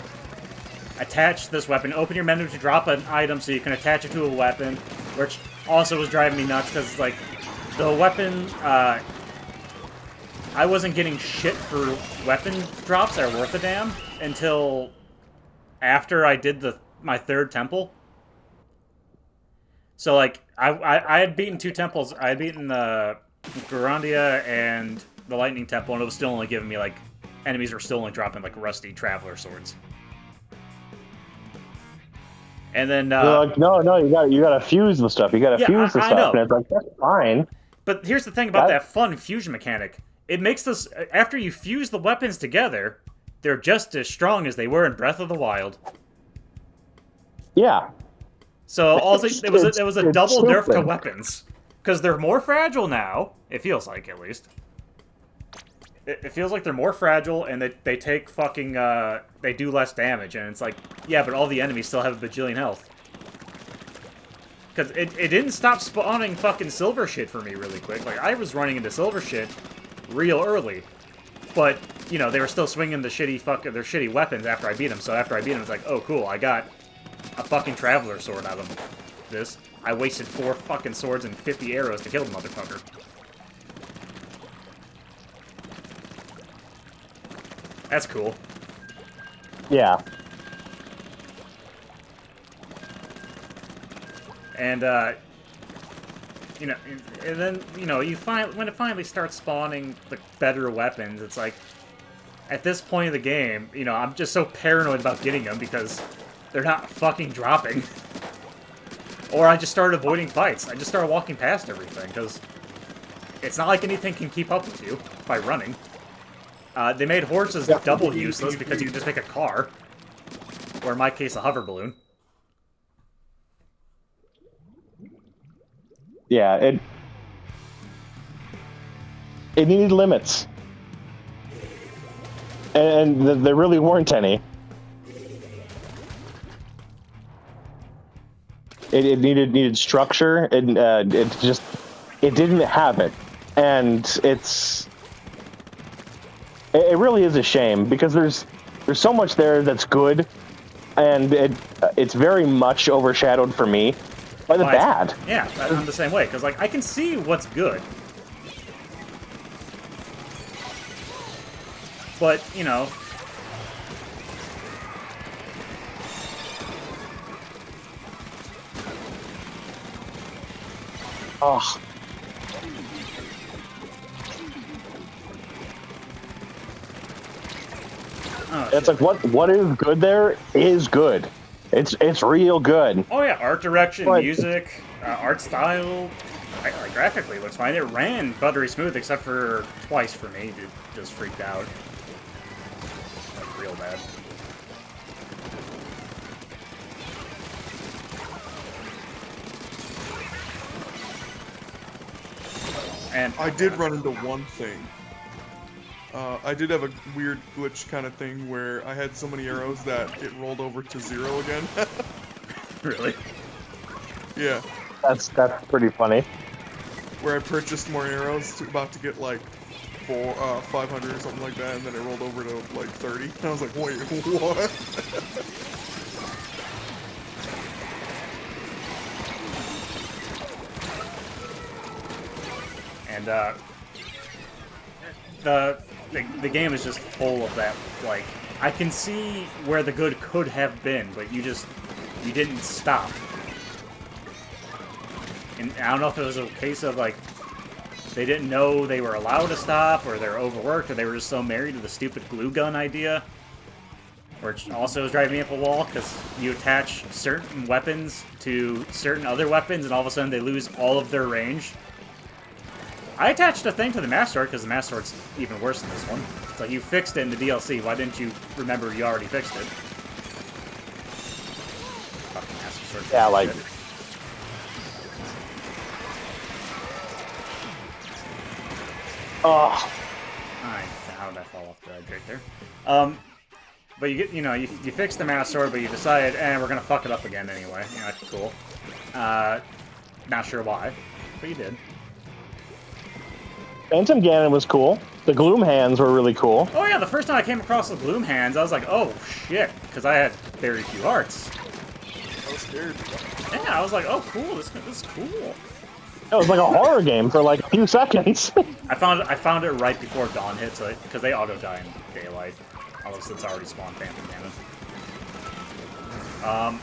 attach this weapon, open your menu to drop an item so you can attach it to a weapon, which also was driving me nuts, because, like, the weapon, I wasn't getting shit for weapon drops that are worth a damn until after I did my third temple. So, like, I had beaten 2 temples. I had beaten the Garandia and the Lightning Temple, and it was still only giving me, like, enemies were still only dropping, like, rusty Traveler Swords. And then, like, no, you gotta fuse the stuff. You gotta fuse the stuff. I know. And it's like, that's fine. But here's the thing about that fun fusion mechanic. It makes this, after you fuse the weapons together, they're just as strong as they were in Breath of the Wild. Yeah. So it was a double nerf to weapons. Because they're more fragile now. It feels like, at least. It feels like they're more fragile, and they take fucking, they do less damage. And it's like, yeah, but all the enemies still have a bajillion health. Because it didn't stop spawning fucking silver shit for me really quick. Like, I was running into silver shit real early. But, you know, they were still swinging their shitty weapons after I beat them. So after I beat them, it's like, oh, cool, I got a fucking Traveler Sword out of this. I wasted 4 fucking swords and 50 arrows to kill the motherfucker. That's cool. Yeah. And, you know, and then, you know, when it finally starts spawning the better weapons, it's like, at this point of the game, you know, I'm just so paranoid about getting them because they're not fucking dropping. Or I just started avoiding fights. I just started walking past everything, because it's not like anything can keep up with you by running. They made horses double useless because you can just make a car. Or in my case, a hover balloon. Yeah, it needed limits. And there really weren't any. It needed structure, and it didn't have it. And it really is a shame, because there's so much there that's good, and it's very much overshadowed for me by the bad. Yeah, I'm the same way, because, like, I can see what's good. But, you know... Oh. It's like, what is good there is good. It's real good. Oh yeah, art direction, music, art style, like, graphically looks fine. It ran buttery smooth, except for twice for me. It just freaked out. Like, real bad. And I did run into one thing. I did have a weird glitch kind of thing where I had so many arrows that it rolled over to 0 again. Really? Yeah. That's pretty funny. Where I purchased more arrows, about to get like 500 or something like that, and then it rolled over to like 30. And I was like, wait, what? And the game is just full of that. Like, I can see where the good could have been, but you didn't stop. And I don't know if it was a case of, like, they didn't know they were allowed to stop, or they're overworked, or they were just so married to the stupid glue gun idea. Which also is driving me up a wall, because you attach certain weapons to certain other weapons, and all of a sudden they lose all of their range. I attached a thing to the Master Sword, because the Master Sword's even worse than this one. It's like, you fixed it in the DLC, why didn't you remember you already fixed it? Fucking Master Sword. Yeah, like... Shit. Oh. How did I fall off the edge right there? But you fix the Master Sword, but you decide, we're gonna fuck it up again anyway. Yeah, that's cool. Not sure why, but you did. Phantom Ganon was cool. The Gloom Hands were really cool. Oh yeah, the first time I came across the Gloom Hands, I was like, oh shit, because I had very few hearts. I was scared. Yeah, I was like, oh cool, this is cool. It was like a horror game for like a few seconds. I found it right before dawn hit, so because they auto die in daylight, although since I already spawned Phantom Ganon.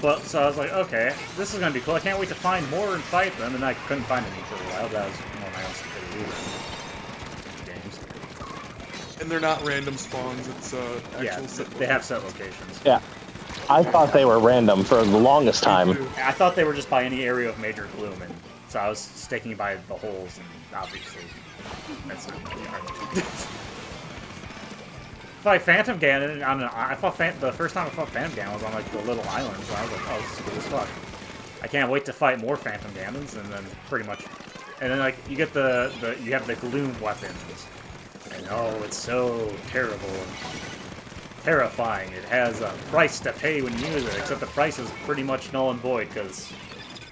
But, so I was like, okay, this is gonna be cool. I can't wait to find more and fight them, and I couldn't find any for a while. That was one of my own stupidity games. And they're not random spawns, it's Yeah, they have set locations. Yeah. I thought they were random for the longest time. I thought they were just by any area of major gloom, and so I was sticking by the holes, and obviously, that's not really hard. Like Phantom Ganon, the first time I fought Phantom Ganon was on like the little island, so I was like, oh, this is cool as fuck. I can't wait to fight more Phantom Ganons, and then pretty much, and then like you get you have the gloom weapons, and oh, it's so terrible and terrifying. It has a price to pay when you use it, except the price is pretty much null and void because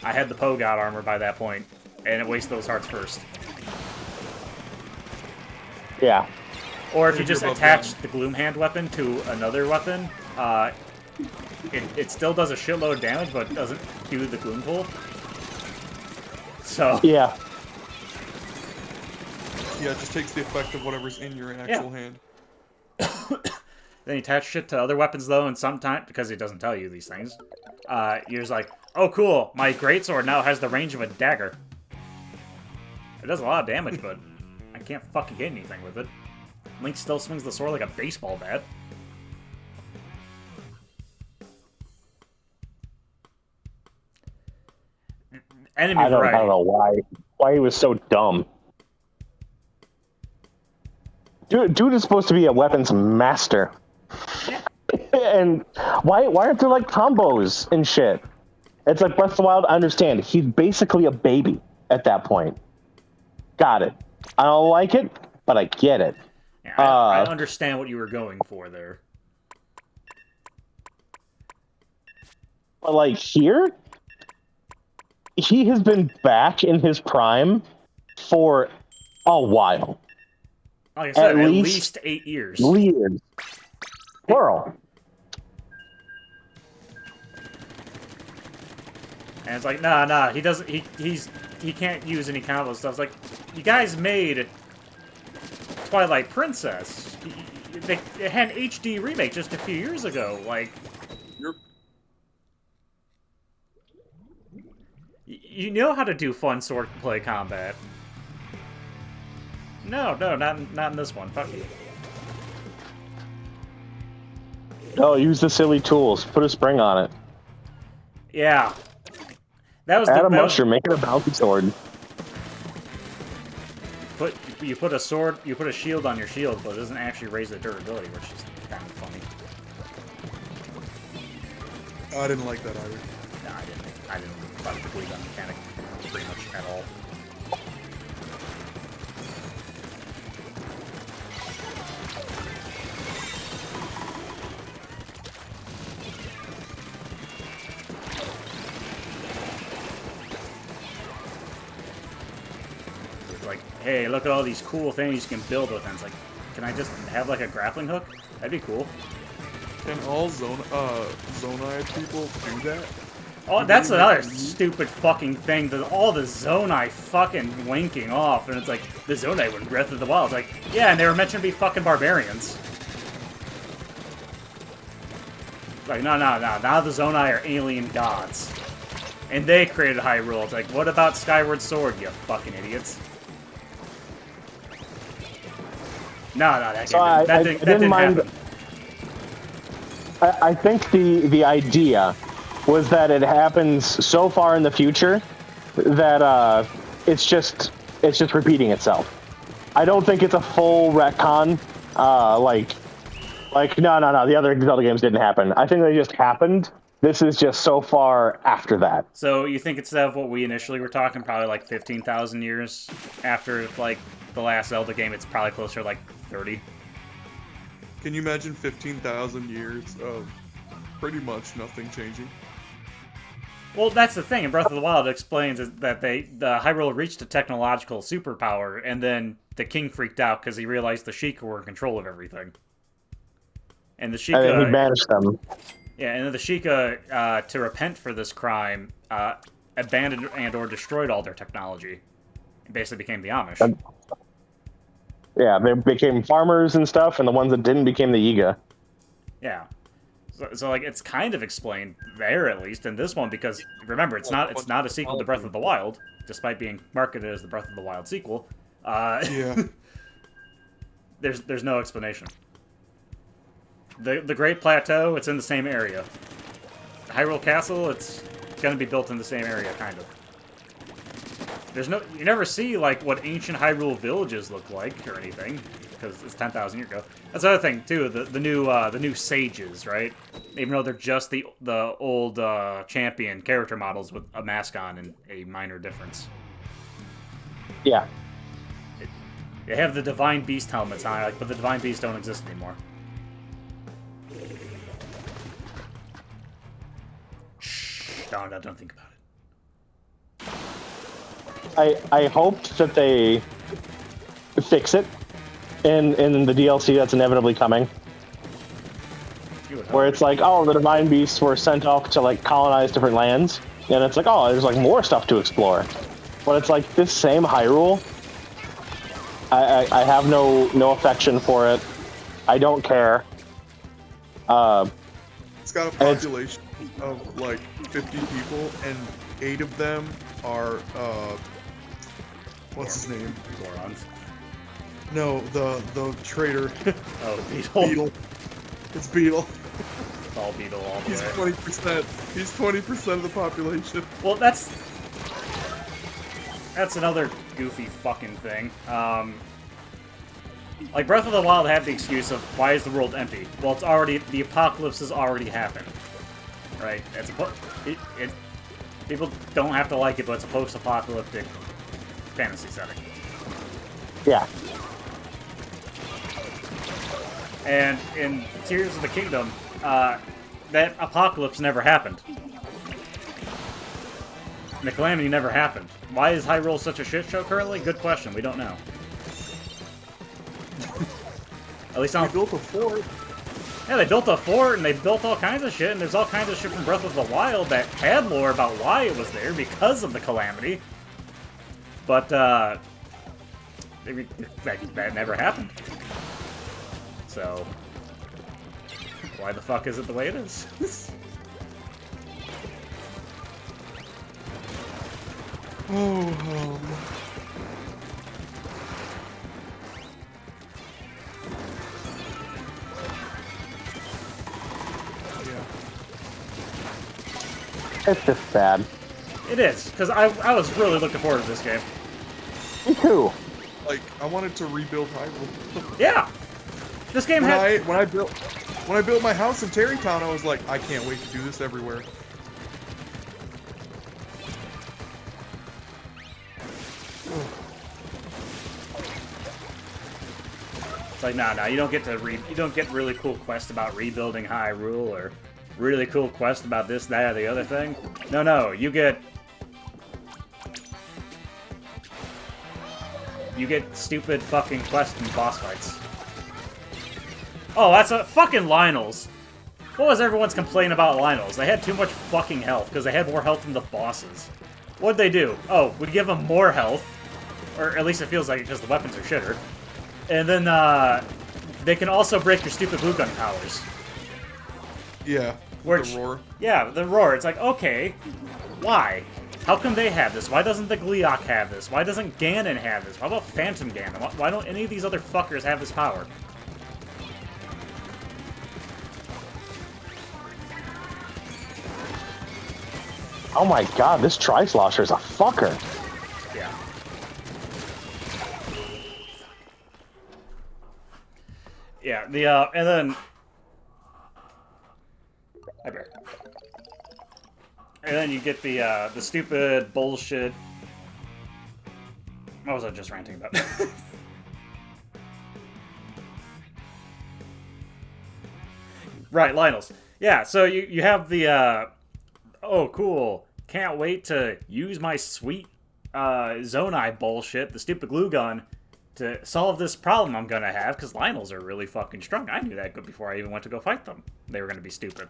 I had the Poe God armor by that point, and it wastes those hearts first. Yeah. Or if you If you're just above attach ground. the Gloom Hand weapon to another weapon, it still does a shitload of damage, but doesn't do the Gloom pull. So Yeah. Yeah, it just takes the effect of whatever's in your actual hand. then you attach shit to other weapons though, and sometimes because it doesn't tell you these things, you're just like, oh cool, my greatsword now has the range of a dagger. It does a lot of damage, but I can't fucking get anything with it. Link still swings the sword like a baseball bat. Enemy I don't variety. know why he was so dumb. Dude is supposed to be a weapons master. Yeah. And why aren't there like combos and shit? It's like Breath of the Wild, I understand. He's basically a baby at that point. Got it. I don't like it, but I get it. Yeah, I understand what you were going for there. But like here, he has been back in his prime for a while. Like I said, at least 8 years. Years. Plural. And it's like, nah, he doesn't. He can't use any combo stuff. It's like, you guys made Twilight Princess. It had an HD remake just a few years ago. Like, You're you know how to do fun swordplay combat. No, not in this one. Fuck you. No, use the silly tools. Put a spring on it. Yeah. That was Add a that was- mushroom. Make it a bounty sword. You put a sword, you put a shield on your shield, but it doesn't actually raise the durability, which is kind of funny. I didn't like that either. No, I didn't fuck the glue gun mechanic pretty much at all. It's like, hey, look at all these cool things you can build with, and it's like, can I just have like a grappling hook? That'd be cool. Can all Zonai people do that? Oh, that's another stupid fucking thing. All the Zonai fucking winking off, and it's like, the Zonai were in Breath of the Wild. It's like, yeah, and they were meant to be fucking barbarians. Like, no, now the Zonai are alien gods. And they created Hyrule. It's like, what about Skyward Sword, you fucking idiots? No, that didn't happen. I think the idea was that it happens so far in the future that it's just repeating itself. I don't think it's a full retcon. No. The other Zelda games didn't happen. I think they just happened. This is just so far after that. So you think instead of what we initially were talking, probably like 15,000 years after like the last Zelda game, it's probably closer to like 30. Can you imagine 15,000 years of pretty much nothing changing? Well, that's the thing. In Breath of the Wild, it explains that the Hyrule reached a technological superpower, and then the king freaked out because he realized the Sheikah were in control of everything. And the Sheikah... And he banished them. Yeah, and then the Sheikah, to repent for this crime, abandoned and or destroyed all their technology. It basically became the Amish. Yeah, they became farmers and stuff, and the ones that didn't became the Yiga. Yeah. So like, it's kind of explained there, at least, in this one, because, remember, it's not a sequel to Breath of the Wild, despite being marketed as the Breath of the Wild sequel. Yeah. There's no explanation. The Great Plateau, it's in the same area. Hyrule Castle, it's gonna be built in the same area, kind of. You never see, like, what ancient Hyrule villages look like, or anything, because it's 10,000 years ago. That's the other thing, too, the new sages, right? Even though they're just the old champion character models with a mask on and a minor difference. Yeah. They have the Divine Beast helmets on, but the Divine Beasts don't exist anymore. Shh, don't think about it. I hoped that they fix it in the DLC that's inevitably coming. Where it's like, oh, the divine beasts were sent off to like colonize different lands, and it's like, oh, there's like more stuff to explore. But it's like this same Hyrule. I have no affection for it. I don't care. It's got a population of like 50 people, and 8 of them are what's his name? Gorons. No, the traitor. Oh, Beetle. Beetle. It's Beetle. It's all Beetle all the He's way. 20%. He's 20% of the population. Well, that's another goofy fucking thing. Like Breath of the Wild had the excuse of why is the world empty? Well, it's already the apocalypse has already happened, right? People don't have to like it, but it's a post-apocalyptic fantasy setting. Yeah. And in Tears of the Kingdom, that apocalypse never happened. The calamity never happened. Why is Hyrule such a shit show currently? Good question. We don't know. At least They built a fort. Yeah, they built a fort and they built all kinds of shit, and there's all kinds of shit from Breath of the Wild that had lore about why it was there because of the calamity. But that never happened. So why the fuck is it the way it is? Oh, It's just sad. It is, because I was really looking forward to this game. Me too. like I wanted to rebuild Hyrule. Yeah! This game had... when I built my house in Terrytown, I was like, I can't wait to do this everywhere. It's like, nah, you don't get to you don't get really cool quests about rebuilding Hyrule or really cool quest about this, that, or the other thing. No, you get stupid fucking quests and boss fights. Oh, that's a fucking Lynels. What was everyone's complaint about Lynels? They had too much fucking health because they had more health than the bosses. What'd they do? Oh, we give them more health, or at least it feels like it because the weapons are shitter. And then they can also break your stupid blue gun powers. Yeah, Which, the roar. Yeah, the roar. It's like, okay, why? How come they have this? Why doesn't the Gleeok have this? Why doesn't Ganon have this? Why about Phantom Ganon? Why don't any of these other fuckers have this power? Oh my god, this Tri-Slosher's a fucker. Yeah. Yeah, and then... Hi, Bear. And then you get the stupid bullshit... What was I just ranting about? Right, Lynels. Yeah, so you have the, oh, cool. Can't wait to use my sweet Zonai bullshit, the stupid glue gun, to solve this problem I'm gonna have, because Lynels are really fucking strong. I knew that before I even went to go fight them. They were gonna be stupid.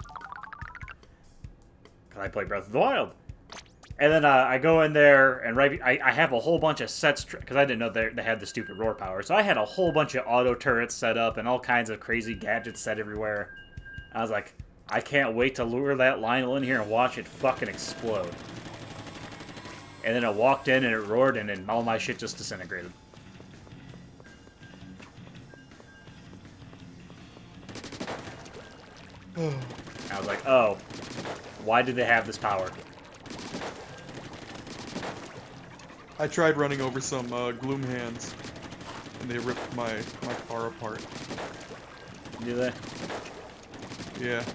Because I played Breath of the Wild. And then I go in there, and I have a whole bunch of sets, because I didn't know they had the stupid roar power. So I had a whole bunch of auto turrets set up, and all kinds of crazy gadgets set everywhere. I was like, I can't wait to lure that Lionel in here and watch it fucking explode. And then it walked in and it roared and then all my shit just disintegrated. I was like, oh, why did they have this power? I tried running over some gloom hands, and they ripped my car apart. Do they? Yeah.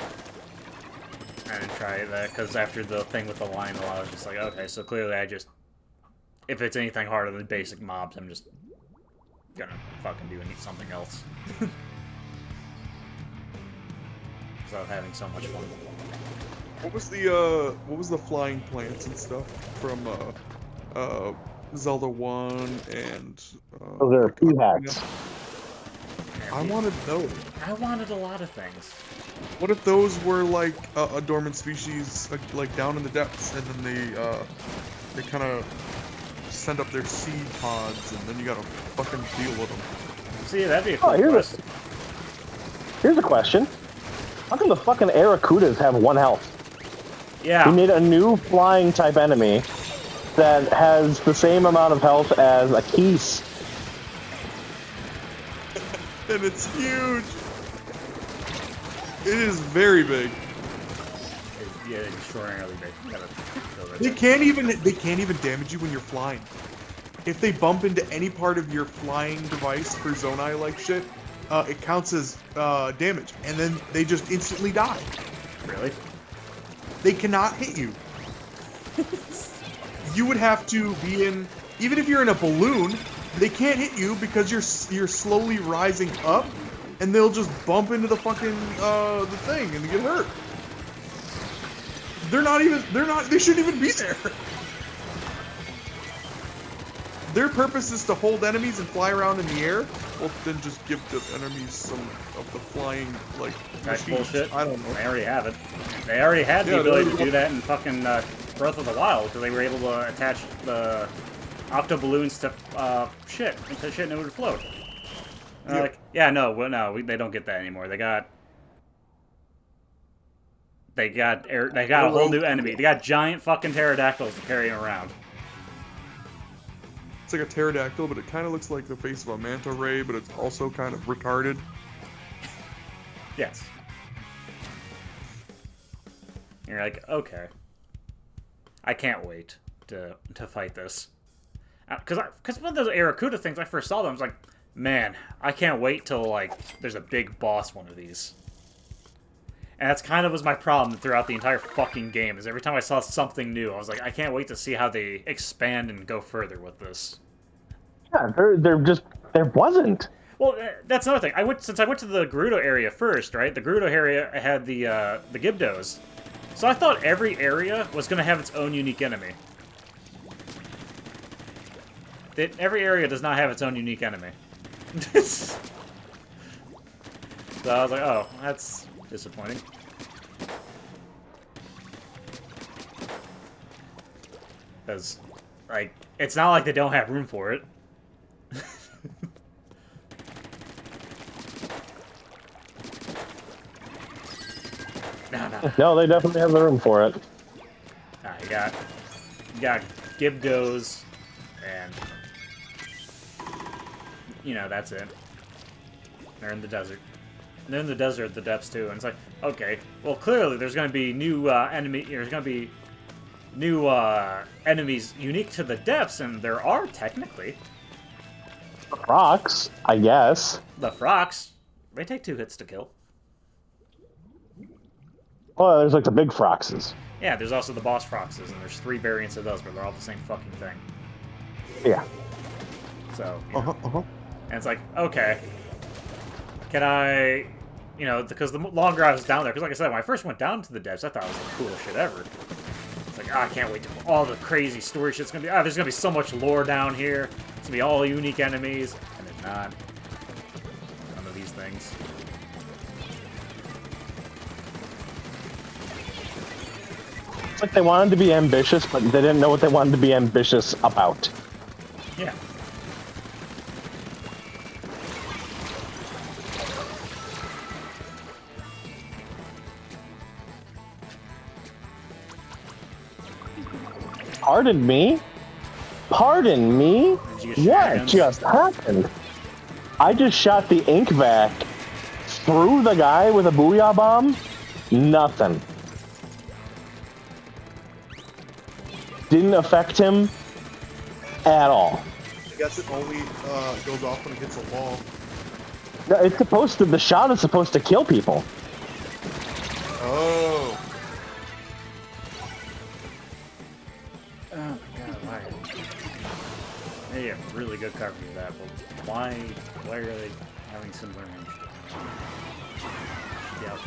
I didn't try that, because after the thing with the Lionel, I was just like, okay, so clearly if it's anything harder than basic mobs, I'm just gonna fucking do something else. Because I was having so much fun. What was the flying plants and stuff from Zelda 1 and Those are like, pea Ocarina. hats. I wanted those. I wanted a lot of things. What if those were like a dormant species, like down in the depths, and then they kind of send up their seed pods, and then you gotta fucking deal with them. See, that'd be a cool Oh, quest. Here's a question. How come the fucking Aracudas have 1 health? Yeah. We made a new flying type enemy that has the same amount of health as a Keese. And it's huge. It is very big. Yeah, extraordinarily big. Gotta go right They there. can't even damage you when you're flying. If they bump into any part of your flying device for Zonai like shit, it counts as damage, and then they just instantly die. Really? They cannot hit you. You would have to be in, even if you're in a balloon, they can't hit you because you're slowly rising up, and they'll just bump into the fucking the thing and get hurt. They shouldn't even be there. Their purpose is to hold enemies and fly around in the air. Well, then just give the enemies some of the flying, like, That's machines. bullshit. I don't know. They already have it. They already had the Yeah, ability they- to do that in fucking Breath of the Wild, because they were able to attach the octo balloons to shit, and it would float. And they're Yep. like, yeah, no, they don't get that anymore. They got a whole new enemy. They got giant fucking pterodactyls to carry them around. It's like a pterodactyl, but it kind of looks like the face of a manta ray, but it's also kind of retarded. Yes. You're like, okay. I can't wait to fight this. Because when those Aracuda things, I first saw them, I was like, man, I can't wait till, like, there's a big boss one of these. And that's kind of was my problem throughout the entire fucking game, is every time I saw something new, I was like, I can't wait to see how they expand and go further with this. Yeah, there wasn't. Well, that's another thing. I went to the Gerudo area first, right? The Gerudo area had the Gibdos. So I thought every area was going to have its own unique enemy. Every area does not have its own unique enemy. So I was like, oh, that's disappointing. Because, like, it's not like they don't have room for it. No. No, they definitely have the room for it. You got Gibdos, and that's it. They're in the desert. They're in the desert at the depths too, and it's like, okay, well clearly there's going to be new there's going to be new enemies unique to the depths, and there are technically. Rocks, I guess. The Frox, they take 2 hits to kill. Well, there's like the big Froxes. Yeah, there's also the boss Froxes, and there's 3 variants of those, but they're all the same fucking thing. Yeah. So, Uh-huh. And it's like, okay, can I, because the longer I was down there, because like I said, when I first went down to the depths, I thought it was the coolest shit ever. It's like, I can't wait to all the crazy story shit's gonna be. There's gonna be so much lore down here. It's gonna be all unique enemies, and it's not. None of these things. It's like they wanted to be ambitious, but they didn't know what they wanted to be ambitious about. Yeah. Pardon me? Pardon me? Did you get your What hands? just happened? I just shot the ink vac through the guy with a booyah bomb? Nothing. Didn't affect him at all. I guess it only goes off when it hits a wall. No, it's supposed to. The shot is supposed to kill people. Oh. Oh my god, why? They have really good coverage of that, but why are they having similar range? Yep.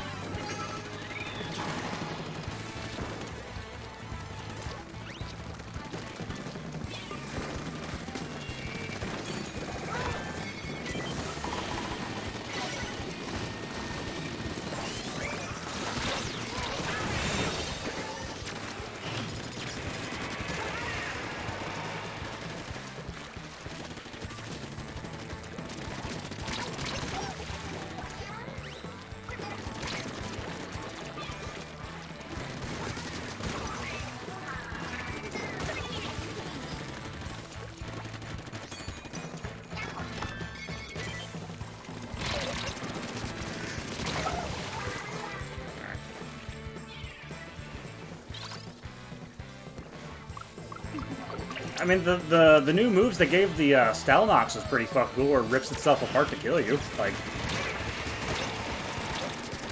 I mean, the new moves they gave the Stalnox was pretty fucking cool, where it rips itself apart to kill you. Like,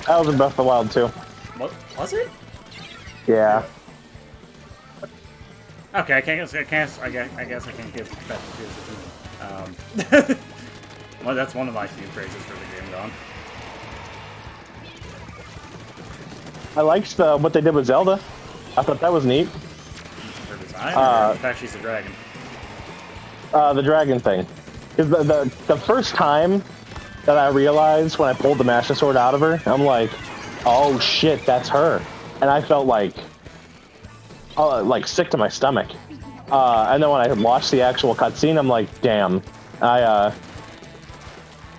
That was in Breath of the Wild too. what was it? Yeah. Okay, I guess I can't give that. Well, that's one of my few praises for the game, Don. I liked what they did with Zelda. I thought that was neat. Her design, or in fact, she's a dragon. The dragon thing. Because the first time that I realized when I pulled the Master Sword out of her, I'm like, oh shit, that's her. And I felt like sick to my stomach. And then when I watched the actual cutscene, I'm like, damn. I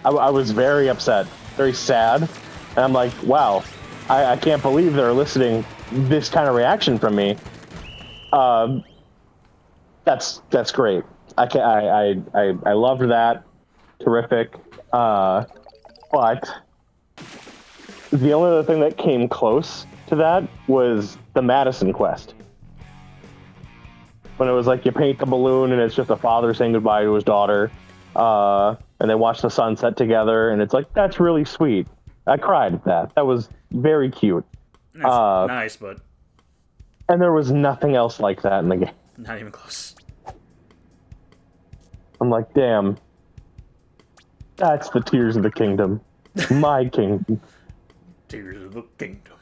was very upset, very sad. And I'm like, wow, I can't believe they're eliciting this kind of reaction from me. That's great. I loved that. Terrific. But the only other thing that came close to that was the Madison quest. When it was like you paint the balloon and it's just a father saying goodbye to his daughter, and they watch the sunset together, and it's like, that's really sweet. I cried at that. That was very cute. That's nice, but And there was nothing else like that in the game. not even close. I'm like, damn. That's the Tears of the Kingdom. My kingdom. Tears of the Kingdom.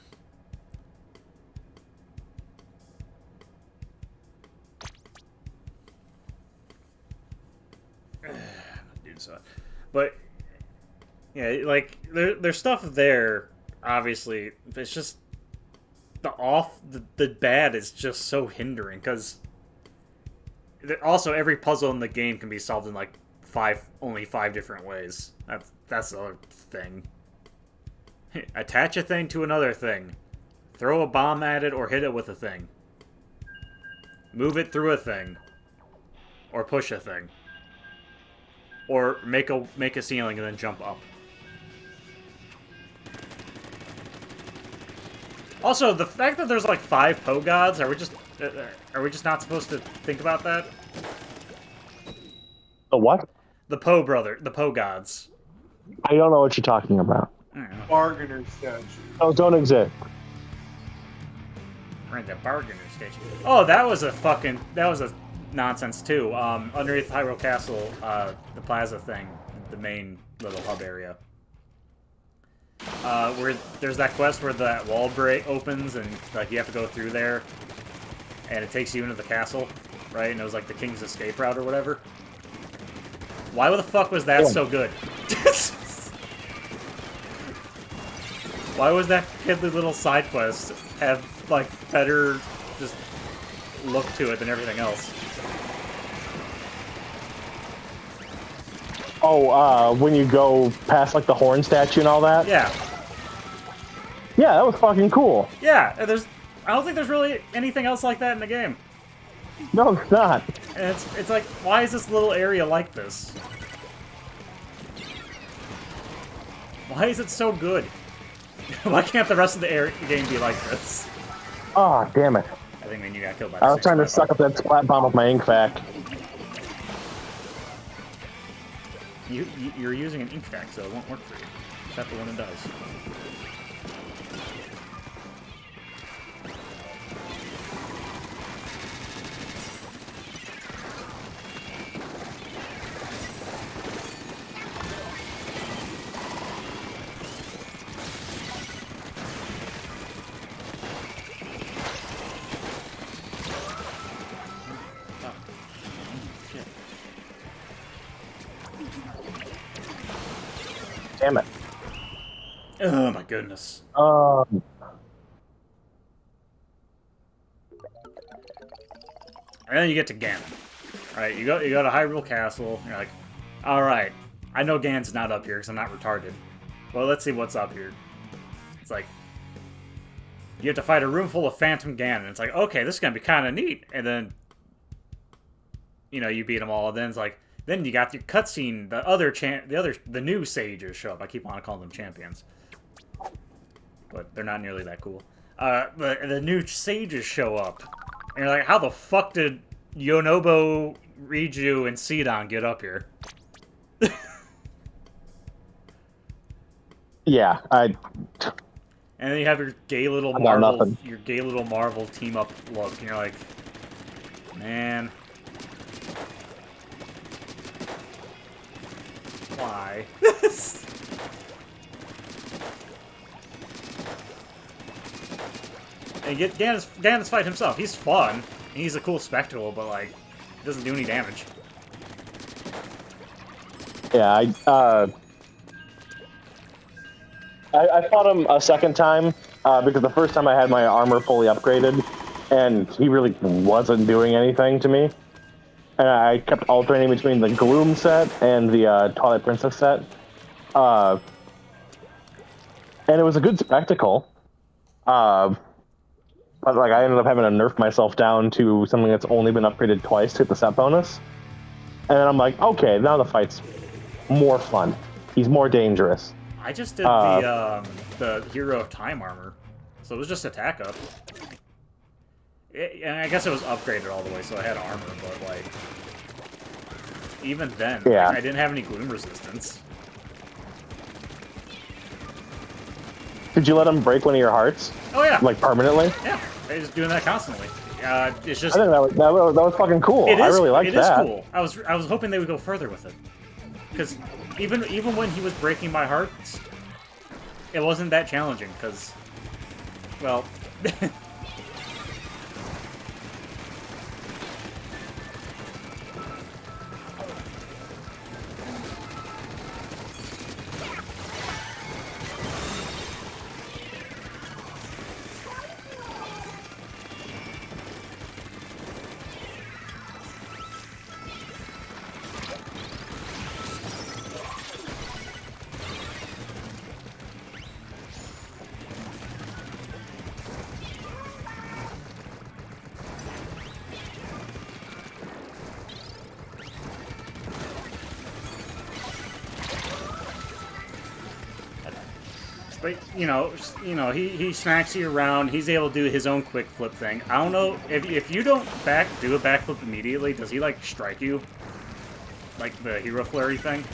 But yeah, like there's stuff there. Obviously, it's just the bad is just so hindering because also every puzzle in the game can be solved in like only five different ways. That's the other thing. Attach a thing to another thing. Throw a bomb at it or hit it with a thing. Move it through a thing. Or push a thing. Or make a ceiling and then jump up. Also, the fact that there's like 5 Poe gods, are we just not supposed to think about that? The what? The Poe gods. I don't know what you're talking about. Bargainer statue. Those don't exist. Right, the bargainer station. Oh, that was a nonsense too. Underneath Hyrule Castle, the plaza thing, the main little hub area. Where there's that quest where that wall break opens and like you have to go through there, and it takes you into the castle, right? And it was like the King's Escape route or whatever. Why the fuck was that so good? Why was that piddly little side quest have like better just look to it than everything else? Oh, when you go past like the horn statue and all that? Yeah. Yeah, that was fucking cool. Yeah, I don't think there's really anything else like that in the game. No, it's not. And it's like, why is this little area like this? Why is it so good? Why can't the rest of the game be like this? Oh, damn it. I think when you got killed by the I was trying to suck up that splat bomb with my ink vac. You're using an ink vac, so it won't work for you. Except for when it does. Damn it. Oh my goodness. Um, And then you get to Ganon. Right, you go to Hyrule Castle, and you're like, alright, I know Ganon's not up here because I'm not retarded. Well, let's see what's up here. It's like, you have to fight a room full of Phantom Ganon. It's like, okay, this is going to be kind of neat. And then, you beat them all, and then it's like, then you got your cutscene, the new sages show up. I keep on calling them champions. But they're not nearly that cool. The new sages show up. And you're like, how the fuck did Yonobo, Riju, and Sidon get up here. Yeah, And then you have your gay little I got nothing. Marvel team up look, and you're like, man, why? And get Ganon's fight himself. He's fun. And he's a cool spectacle, but like, he doesn't do any damage. Yeah, I fought him a second time because the first time I had my armor fully upgraded, and he really wasn't doing anything to me. And I kept alternating between the Gloom set and the Twilight Princess set. And it was a good spectacle. But like I ended up having to nerf myself down to something that's only been upgraded twice to hit the set bonus. And then I'm like, okay, now the fight's more fun. He's more dangerous. I just did the Hero of Time armor, so it was just attack up. And I guess it was upgraded all the way, so I had armor, but like, even then, yeah. I didn't have any gloom resistance. Did you let him break one of your hearts? Oh yeah, like permanently? Yeah, I was doing that constantly. It's just I think that was fucking cool. I really liked that. It is cool. I was hoping they would go further with it, because even when he was breaking my hearts, it wasn't that challenging. Because, well. But you know, he smacks you around. He's able to do his own quick flip thing. I don't know if you don't do a backflip immediately. Does he like strike you, like the hero flurry thing?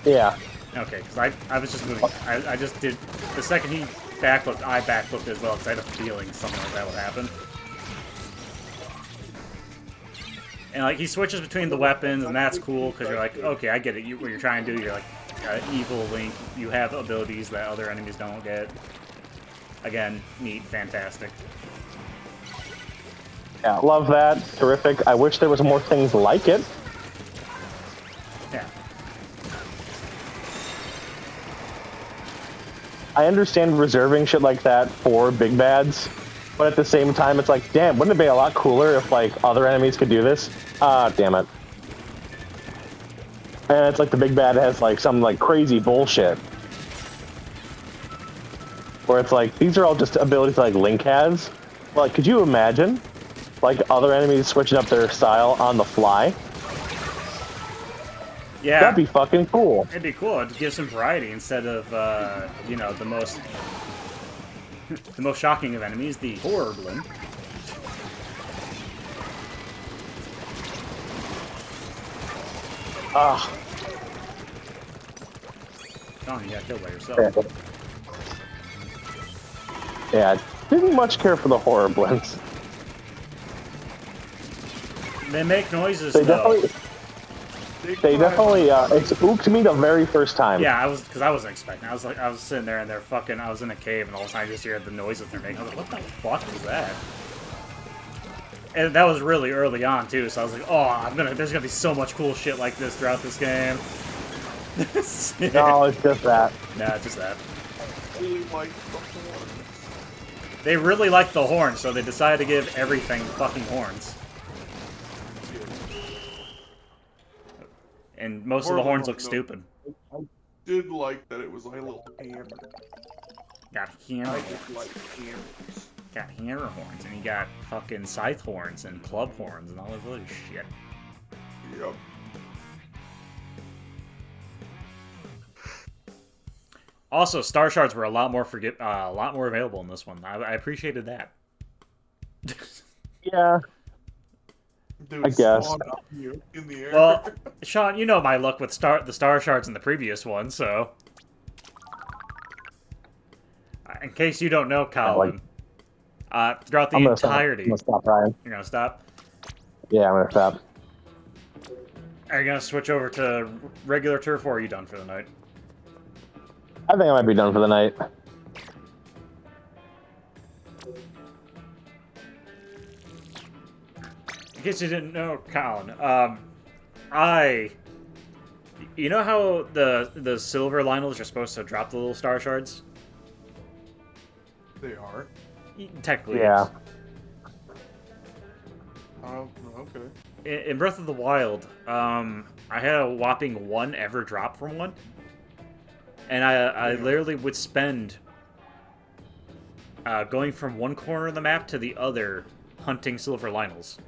Yeah. Okay, because I was just moving. I just did the second he backflipped, I backflipped as well because I had a feeling something like that would happen. And like he switches between the weapons, and that's cool because you're like, okay, I get it. What you're trying to do, you're like. Evil Link, you have abilities that other enemies don't get. Again, neat, fantastic. Yeah, love that. Terrific. I wish there was more things like it. Yeah. I understand reserving shit like that for big bads, but at the same time, it's like, damn, wouldn't it be a lot cooler if like other enemies could do this? Ah, damn it. And it's like the big bad has like some like crazy bullshit. Where it's like, these are all just abilities like Link has. Like, could you imagine? Like other enemies switching up their style on the fly? Yeah. That'd be fucking cool. It'd be cool. It'd give some variety instead of, you know, the most shocking of enemies, the Horriblin. Ah. Oh, you got killed by yourself. Yeah, didn't much care for the Horriblins. They make noises, They though. definitely, it spooked me the very first time. Yeah, because I wasn't expecting. I was sitting there and they're fucking. I was in a cave and all of a sudden I just hear the noises they're making. I was like, what the fuck is that? And that was really early on too, so I was like, oh, there's gonna be so much cool shit like this throughout this game. No, it's just that. Nah, it's just that. Really like the horns. They really like the horns, so they decided to give everything fucking horns. And most of the horns look stupid. I did like that it was like a little hammer. Got hammer I horns. just like hammers. Got hammer horns, and you got fucking scythe horns and club horns and all this other shit. Yep. Also, star shards were a lot more available in this one. I appreciated that. Yeah. They I would guess. spawn up you in the air. Well, Sean, you know my luck with the star shards in the previous one, so in case you don't know, Colin, throughout the I'm gonna stop. I'm entirety, gonna stop, Ryan. you're gonna stop. Yeah, I'm gonna stop. Are you gonna switch over to regular turf, or are you done for the night? I think I might be done for the night. In case you didn't know, Colin, you know how the silver Lionels are supposed to drop the little star shards? They are. Technically, Yeah. Oh, okay. in Breath of the Wild, I had a whopping 1 ever drop from one, and I literally would spend going from one corner of the map to the other hunting silver Lionels.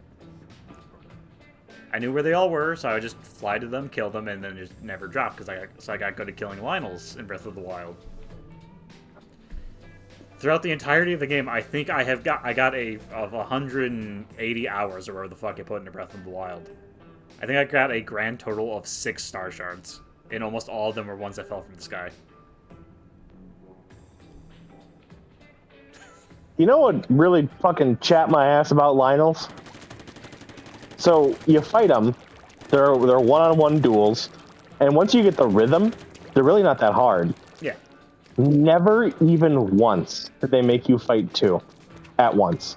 I knew where they all were, so I would just fly to them, kill them, and then just never drop because I got good at killing Lionels in Breath of the Wild. Throughout the entirety of the game, I think I got of 180 hours or whatever the fuck I put into Breath of the Wild. I think I got a grand total of 6 star shards, and almost all of them were ones that fell from the sky. You know what really fucking chapped my ass about Lionels? So you fight them, they're one-on-one duels, and once you get the rhythm, they're really not that hard. Yeah. Never even once did they make you fight 2 at once.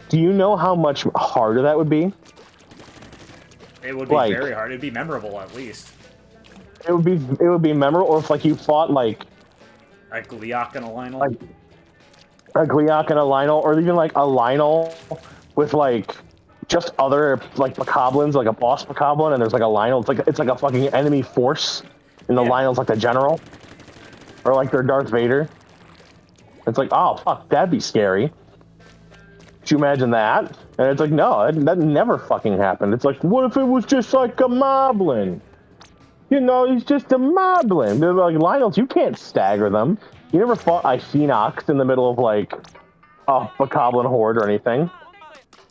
Do you know how much harder that would be? It would be Like- very hard. It'd be memorable, at least. It would be memorable, or if like you fought like Like Leok and a Lionel. like a Gleeok and a Lionel, or even like a Lionel with like just other like Bokoblins, like a boss Bokoblin, and there's like a Lionel. It's like a fucking enemy force, and the Yeah. Lionel's like the general, or like their Darth Vader. It's like, oh fuck, that'd be scary. Could you imagine that? And it's like, no, that never fucking happened. It's like, what if it was just like a Moblin? You know, he's just a Moblin. They're like, Lionels, you can't stagger them. You never fought a Phoenox in the middle of like a Bokoblin horde or anything.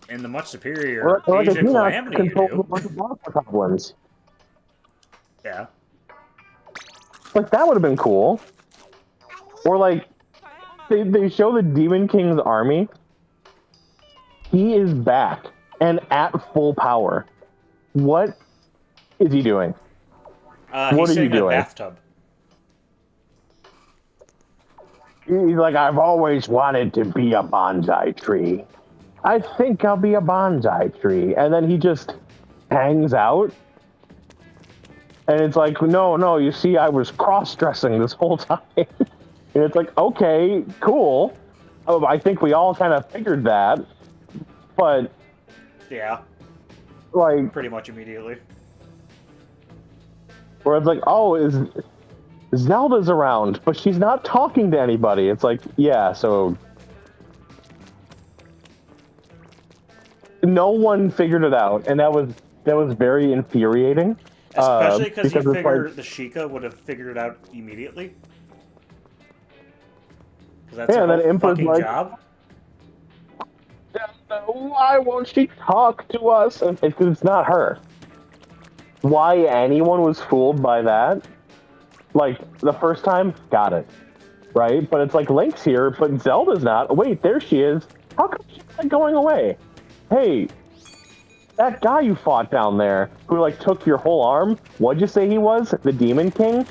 And the much superior Or like a Asian Phoenox Calamity you controls a do. bunch of boss Bokoblins. Yeah. Like, that would have been cool. Or like, they show the Demon King's army. He is back and at full power. What is he doing? What He's are you sitting in a doing? bathtub. He's like, I've always wanted to be a bonsai tree. I think I'll be a bonsai tree. And then he just hangs out. And it's like, no, you see, I was cross-dressing this whole time. And it's like, okay, cool. Oh, I think we all kind of figured that. But, Yeah, like, pretty much immediately. where it's like, oh, Zelda's around, but she's not talking to anybody. It's like, yeah, so no one figured it out, and that was very infuriating. Especially because you it's figure like, the Sheikah would have figured it out immediately. Because that's Yeah, her and then whole Imper's fucking like- job. why won't she talk to us? And because it's not her. Why anyone was fooled by that? Like, the first time, got it. Right? But it's like, Link's here, but Zelda's not. Wait, there she is. How come she's not going away? Hey, that guy you fought down there, who, like, took your whole arm, what'd you say he was? The Demon King?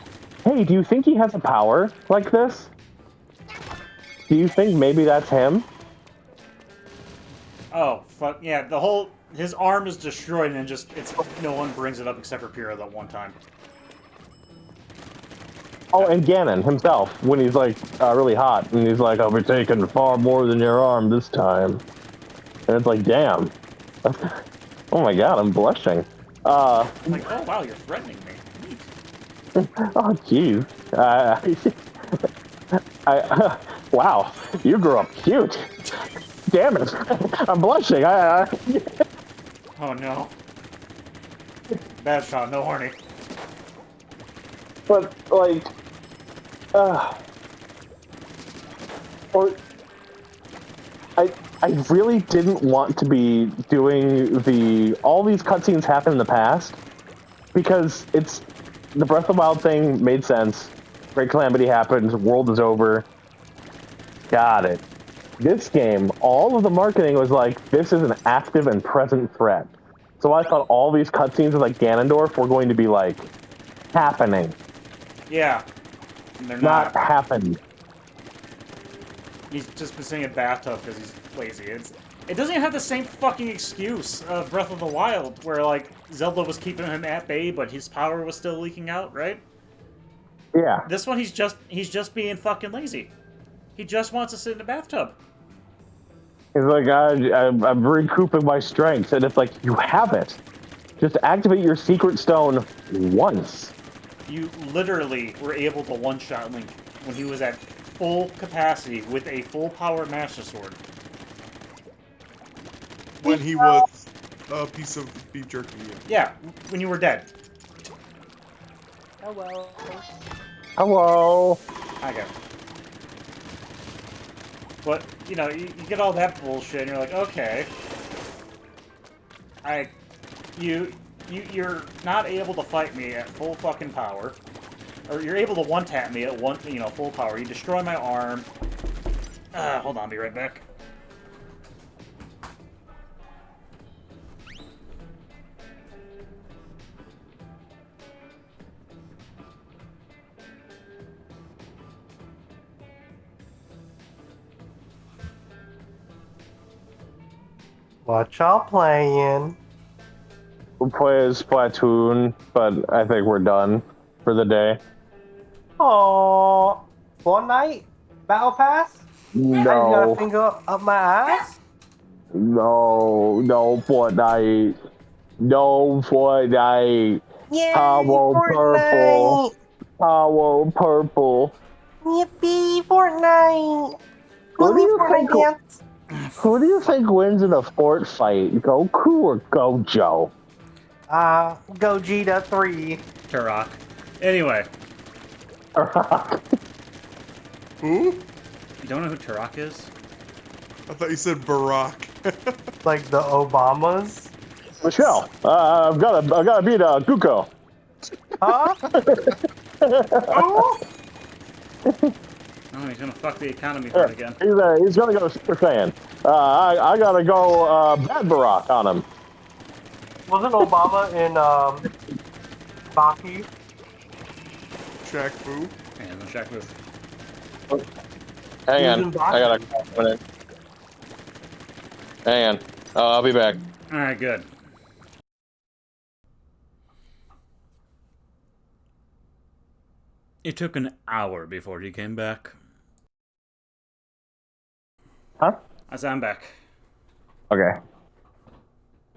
Hey, do you think he has a power like this? Do you think maybe that's him? Oh, fuck, yeah, his arm is destroyed and just, no one brings it up except for Pyrrha that one time. Oh, and Ganon himself, when he's like really hot, and he's like, "I'll be taking far more than your arm this time," and it's like, "Damn!" Oh my god, I'm blushing. Like, oh wow, you're threatening me. Neat. Oh jeez. Wow, you grew up cute. Damn it, I'm blushing. Oh no. Bad shot, no horny. But like, or I I really didn't want to be doing all these cutscenes happen in the past because it's the Breath of the Wild thing made sense. Great Calamity happens, world is over. Got it. This game, all of the marketing was like, this is an active and present threat. So I thought all these cutscenes with like Ganondorf were going to be like happening. Yeah. And they're Not happened. He's just been sitting in a bathtub because he's lazy. It doesn't even have the same fucking excuse of Breath of the Wild, where like Zelda was keeping him at bay, but his power was still leaking out, right? Yeah. This one, he's just being fucking lazy. He just wants to sit in a bathtub. He's like, I'm recouping my strength, and it's like, you have it. Just activate your secret stone once. You literally were able to one-shot Link when he was at full capacity with a full-power Master Sword. When he was a piece of beef jerky. Yeah, when you were dead. Hello. Hello. I got it. But, you know, you get all that bullshit, and you're like, okay. You're not able to fight me at full fucking power. Or you're able to one-tap me at full power. You destroy my arm. Hold on, I'll be right back. What y'all playing? We'll play Splatoon, but I think we're done for the day. Oh, Fortnite? Battle Pass? I just got a No. finger up my ass? No, Fortnite. No, Fortnite. Yay, Power purple. Power purple. Yippee, Fortnite! Who do you Fortnite think? dance? Who do you think wins in a fort fight? Goku or Gojo? Gogeta 3. Turok. Anyway, Who? you don't know who Turok is? I thought you said Barack. Like the Obamas? Michelle, I've got to beat Guko. Huh? Oh? Oh, he's gonna fuck the economy hard again. He's gonna go Super Saiyan. I gotta go Bad Barack on him. Wasn't Obama in, Baki? Shaq Fu. Man, no Shaq move. Hang He was on, in Baki. I gotta come in. Hang on, I'll be back. Alright, good. It took an hour before he came back. Huh? I said I'm back. Okay.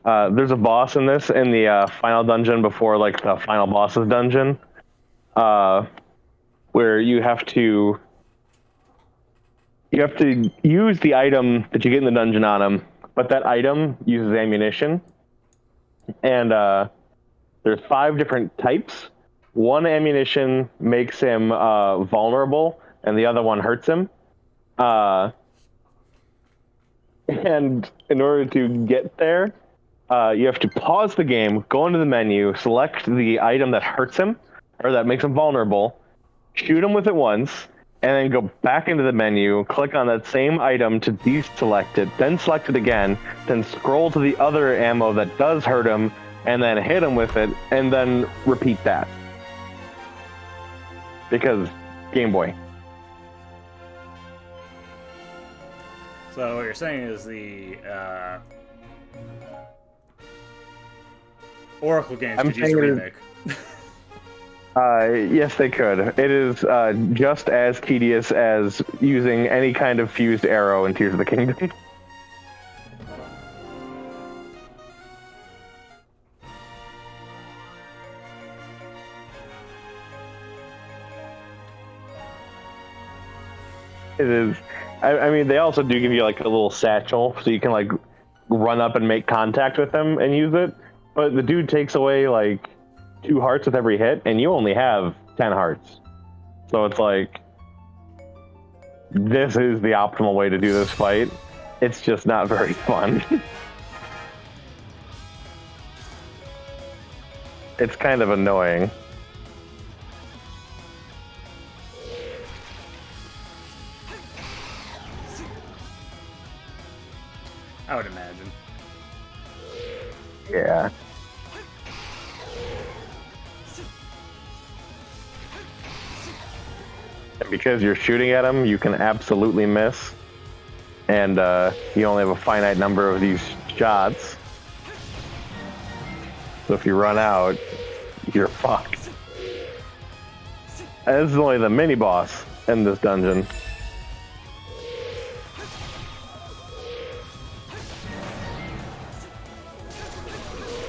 There's a boss in this in the final dungeon before like the final boss's dungeon, where you have to use the item that you get in the dungeon on him, but that item uses ammunition, and there's 5 different types. One ammunition makes him vulnerable, and the other one hurts him. And in order to get there, you have to pause the game, go into the menu, select the item that hurts him, or that makes him vulnerable, shoot him with it once, and then go back into the menu, click on that same item to deselect it, then select it again, then scroll to the other ammo that does hurt him, and then hit him with it, and then repeat that. Because Game Boy. So what you're saying is the Oracle games could use a remake. Yes, they could. It is just as tedious as using any kind of fused arrow in Tears of the Kingdom. It is. I mean, they also do give you like a little satchel, so you can like run up and make contact with them and use it. But the dude takes away like 2 hearts with every hit, and you only have 10 hearts. So it's like, this is the optimal way to do this fight. It's just not very fun. It's kind of annoying. I would imagine. Yeah. And because you're shooting at them, you can absolutely miss. And you only have a finite number of these shots. So if you run out, you're fucked. And this is only the mini boss in this dungeon.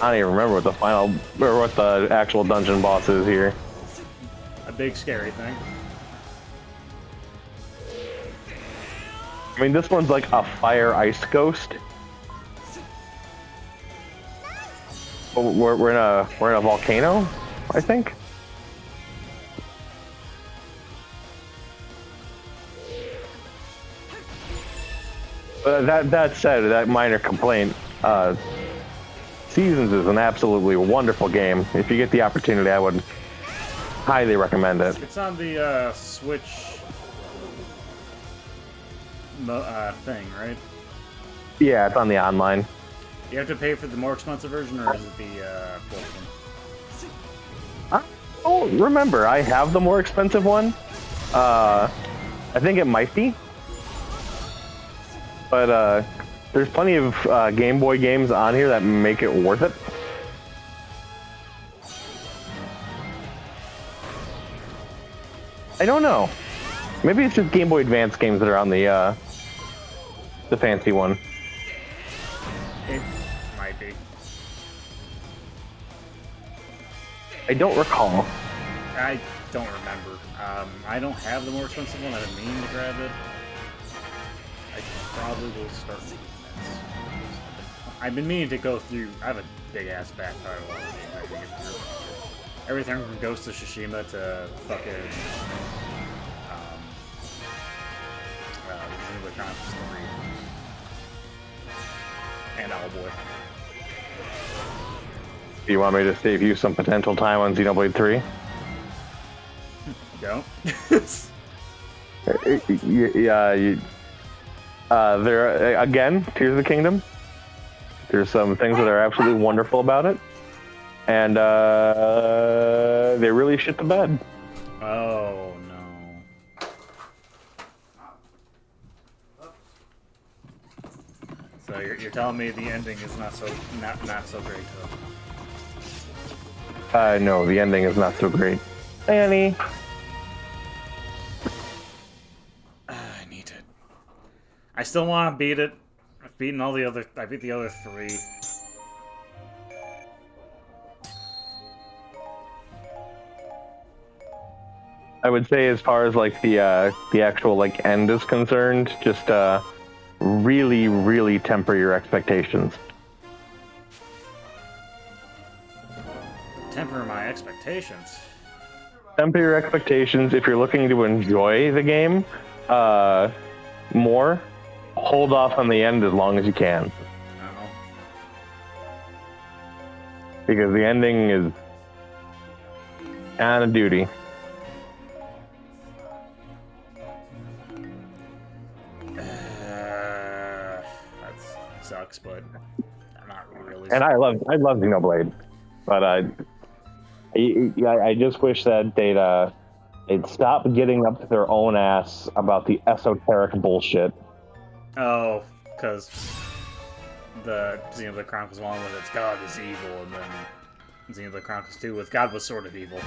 I don't even remember what the final or what the actual dungeon boss is here. A big scary thing. I mean, this one's like a fire ice ghost. Oh, we're in a volcano, I think. That said, that minor complaint, Seasons is an absolutely wonderful game. If you get the opportunity, I would highly recommend it. It's on the Switch thing, right? Yeah, it's on the online. You have to pay for the more expensive version, or is it the full one? I don't remember. I have the more expensive one. I think it might be. But there's plenty of Game Boy games on here that make it worth it. I don't know. Maybe it's just Game Boy Advance games that are on the fancy one. It might be. I don't recall. I don't remember. I don't have the more expensive one. I didn't mean to grab it. I probably will start doing that. I've been meaning to go through. I have a big ass back pile of games I can get through. Everything from Ghost of Tsushima to fucking Xenoblade Chronicles 3 and Owlboy. Do you want me to save you some potential time on Xenoblade 3? Don't. Yeah, there again, Tears of the Kingdom. There's some things that are absolutely wonderful about it, and they really shit the bed. Oh no. So you're telling me the ending is not so great though? No, the ending is not so great. Annie. I need it. I still want to beat it. I've beaten all the other. I beat the other 3. I would say, as far as like the actual like end is concerned, just really, really temper your expectations. Temper my expectations. Temper your expectations. If you're looking to enjoy the game more, hold off on the end as long as you can. Uh-oh. Because the ending is kind of duty. That sucks, but I'm not really. And I love Xenoblade, but I just wish that they'd stop getting up to their own ass about the esoteric bullshit. Oh, because the Xenoblade Chronicles 1 with its God is evil, and then Xenoblade Chronicles 2 with God was sort of evil.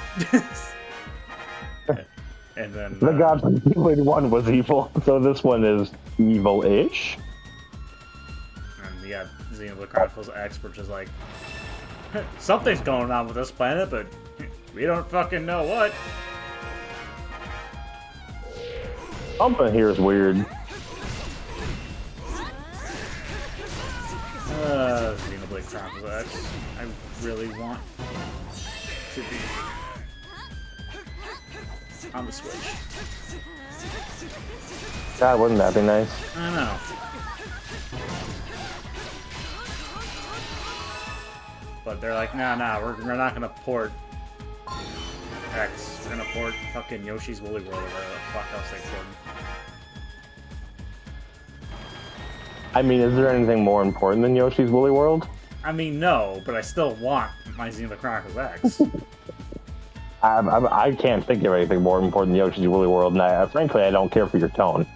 And then The God from Xenoblade 1 was evil, so this one is evil-ish. And yeah, Xenoblade Chronicles X, which is like, something's going on with this planet, but we don't fucking know what. Something here is weird. Xenoblade Chronicles X. I really want to be on the Switch. God, wouldn't that be nice? I don't know. but they're like, nah, we're not gonna port X. We're gonna port fucking Yoshi's Woolly World or whatever the fuck else they ported. I mean, is there anything more important than Yoshi's Woolly World? I mean, no, but I still want my Xenoblade Chronicles X. I can't think of anything more important than Yoshi's Woolly World, and frankly, I don't care for your tone.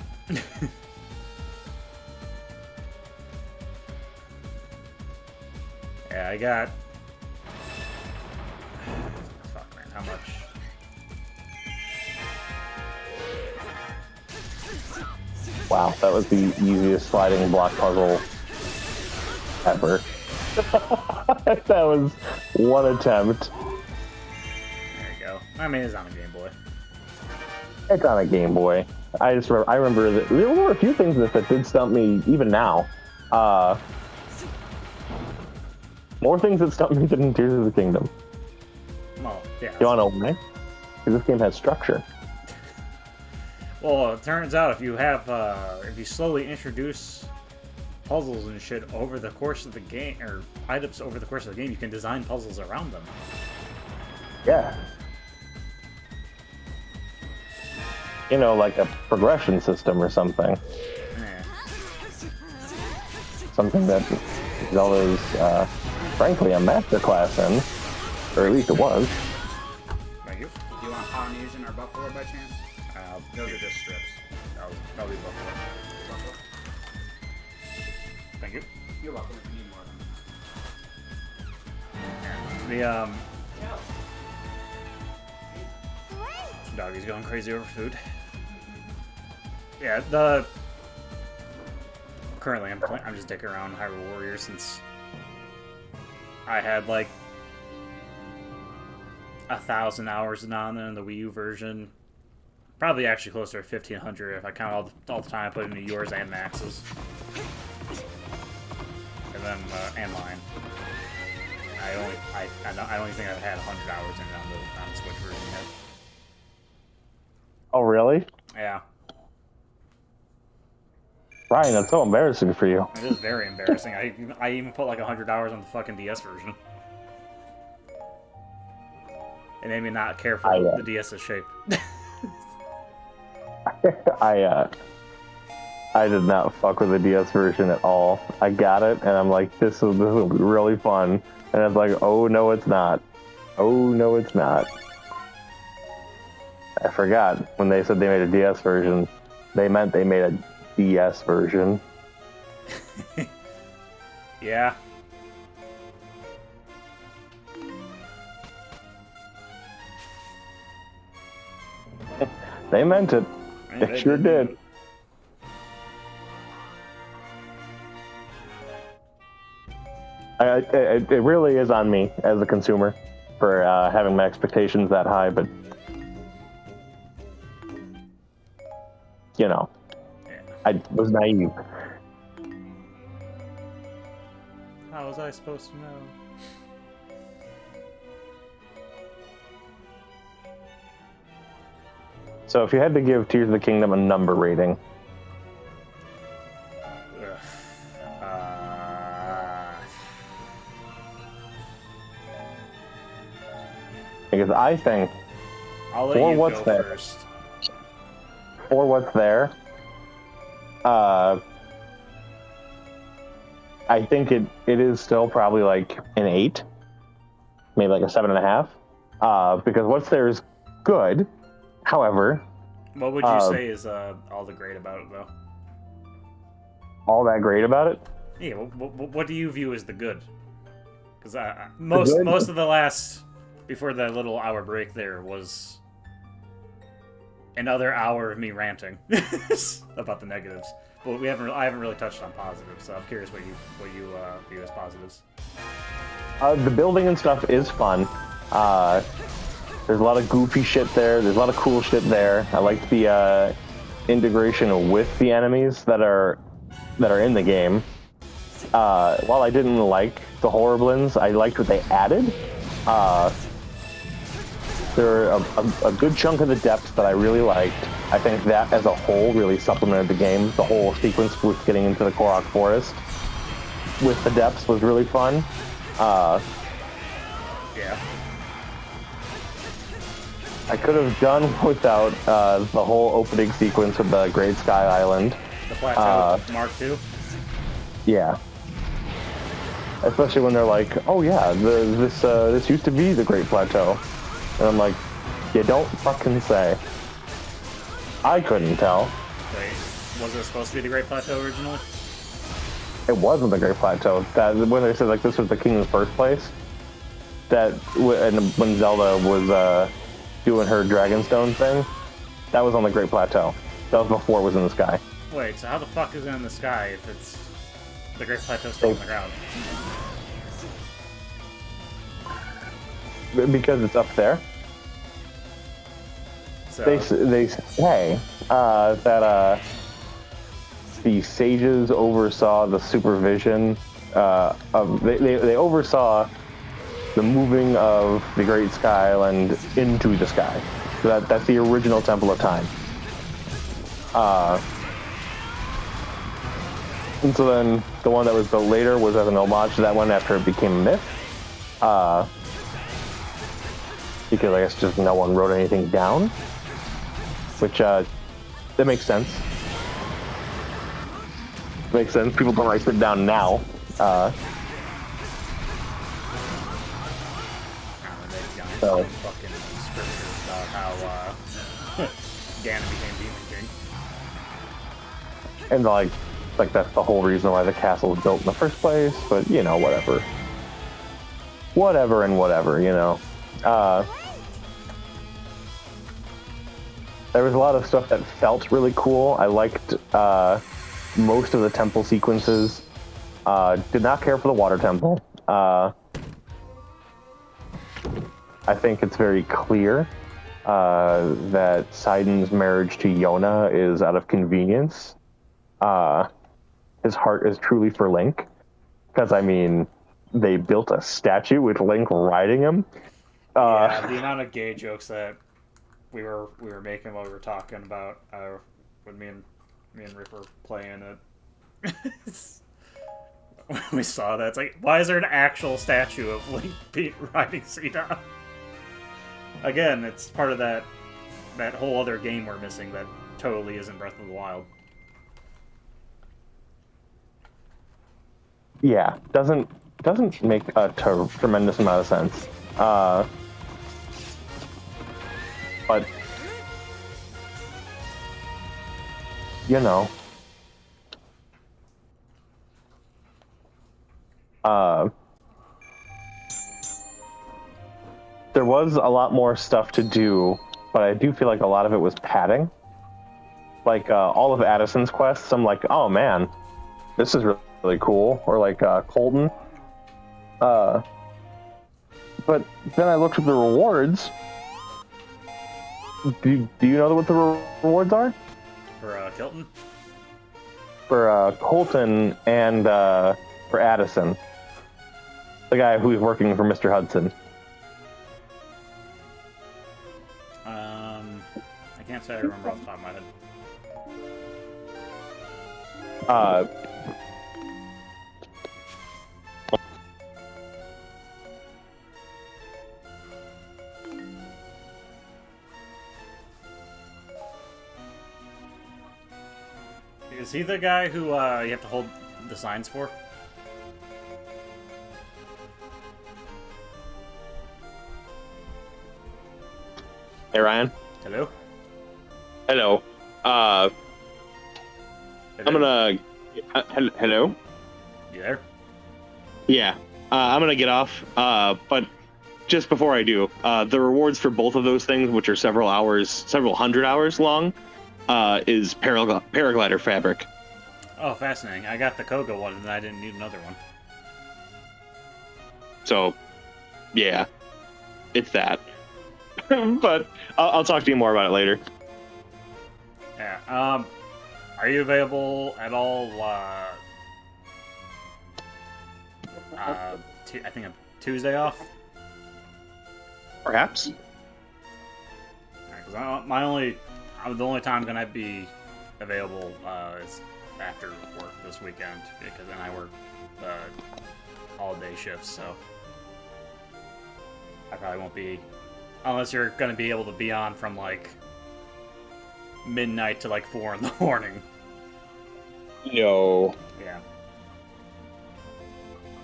Yeah, I got... Fuck, man, how much? Wow, that was the easiest sliding block puzzle ever. That was one attempt. There you go. I mean, it's on a Game Boy. It's on a Game Boy. I remember that there were a few things that did stump me even now. More things that stumped me than Tears of the Kingdom. Well, yeah. You wanna know why? Because this game has structure. Well, it turns out if you slowly introduce puzzles and shit over the course of the game, or items over the course of the game, you can design puzzles around them. Yeah. You know, like a progression system or something. Yeah. Something that Zelda's, frankly, a masterclass in. Or at least it was. Thank you. Do you want Polynesian or Buffalo by chance? Those are just strips. That'll be Buffalo. Buffalo? Thank you. You're welcome if you need more of them. The, Doggy's going crazy over food. Yeah, currently I'm just dicking around Hyrule Warriors since I had like 1,000 hours on in the Wii U version. Probably actually closer to 1,500 if I count all the time I put into yours and Max's. And then, and mine. I don't think I've had 100 hours in it on the Switch version yet. Oh, really? Yeah. Ryan, that's so embarrassing for you. It is very embarrassing. I even put like 100 hours on the fucking DS version. It made me not care for the DS's shape. I did not fuck with the DS version at all. I got it, and I'm like, this will be really fun. And it's like, oh no, it's not. Oh no, it's not. I forgot when they said they made a DS version, they meant they made a DS version. Yeah. They meant it. They sure did. It really is on me as a consumer for having my expectations that high, but you know, I was naive. How was I supposed to know? So if you had to give Tears of the Kingdom a number rating, because I think I'll let for you what's go there, first. for what's there, I think it is still probably like an 8, maybe like a 7.5, because what's there is good. However, What would you say is all the great about it, though? all that great about it, Yeah, what do you view as the good? Because most of the last, before the little hour break there, was another hour of me ranting about the negatives. But I haven't really touched on positives, so I'm curious what you view as positives. the building and stuff is fun. There's a lot of goofy shit there. There's a lot of cool shit there. I liked the integration with the enemies that are in the game. While I didn't like the Horriblins, I liked what they added. There are a good chunk of the depths that I really liked. I think that as a whole really supplemented the game. The whole sequence with getting into the Korok Forest with the depths was really fun. Yeah. I could have done without the whole opening sequence with the Great Sky Island. The Plateau Mark II. Yeah. Especially when they're like, "Oh yeah, this used to be the Great Plateau," and I'm like, "You don't fucking say." I couldn't tell. Wait, was it supposed to be the Great Plateau originally? It wasn't the Great Plateau. That when they said like this was the king's birthplace. And when Zelda was doing her Dragonstone thing, that was on the Great Plateau. That was before it was in the sky. Wait, so how the fuck is it in the sky if it's the Great Plateau still on the ground? Because it's up there. So, They say that the sages oversaw the supervision they oversaw the moving of the Great Sky Island into the sky. So that's the original Temple of Time. And so then the one that was built later was as an homage to that one after it became a myth. Because I guess just no one wrote anything down. Which, that makes sense. Makes sense. People don't write it down now. So. fucking scriptures about how Ganon became Demon King. And like that's the whole reason why the castle was built in the first place, but you know, whatever. Whatever, you know. There was a lot of stuff that felt really cool. I liked most of the temple sequences. Did not care for the water temple. I think it's very clear that Sidon's marriage to Yona is out of convenience. His heart is truly for Link. Because, I mean, they built a statue with Link riding him. Yeah, the amount of gay jokes that we were making while we were talking about when me and Rick were playing it. When we saw that, it's like, why is there an actual statue of Link riding Sidon? Again, it's part of that whole other game we're missing that totally isn't Breath of the Wild. Yeah, doesn't make a tremendous amount of sense. But you know, there was a lot more stuff to do, but I do feel like a lot of it was padding. Like all of Addison's quests, I'm like, oh man, this is really cool. Or like Colton. But then I looked at the rewards. Do you know what the rewards are? For Kilton? For Colton and for Addison. The guy who's working for Mr. Hudson. I can't say I remember off the top of my head. Is he the guy who you have to hold the signs for? Hey, Ryan. Hello? Hello. Hello? I'm gonna... hello? You there? Yeah. I'm gonna get off, but just before I do, the rewards for both of those things, which are several hundred hours long, is paraglider fabric. Oh, fascinating. I got the Koga one, and I didn't need another one. So, yeah. It's that. But I'll talk to you more about it later. Yeah, are you available at all, I think I'm Tuesday off? Perhaps. Because the only time I'm gonna be available is after work this weekend, because then I work holiday shifts. So I probably won't be, unless you're gonna be able to be on from like midnight to like 4 in the morning. No. Yeah.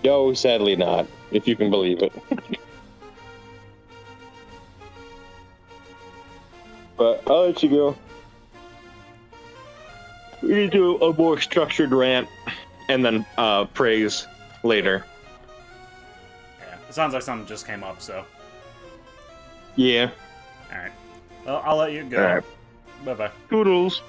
No, sadly not, if you can believe it. But I'll let you go. We need to do a more structured rant and then praise later. Yeah. It sounds like something just came up, so. Yeah. Alright. Well, I'll let you go. All right. Bye-bye. Toodles.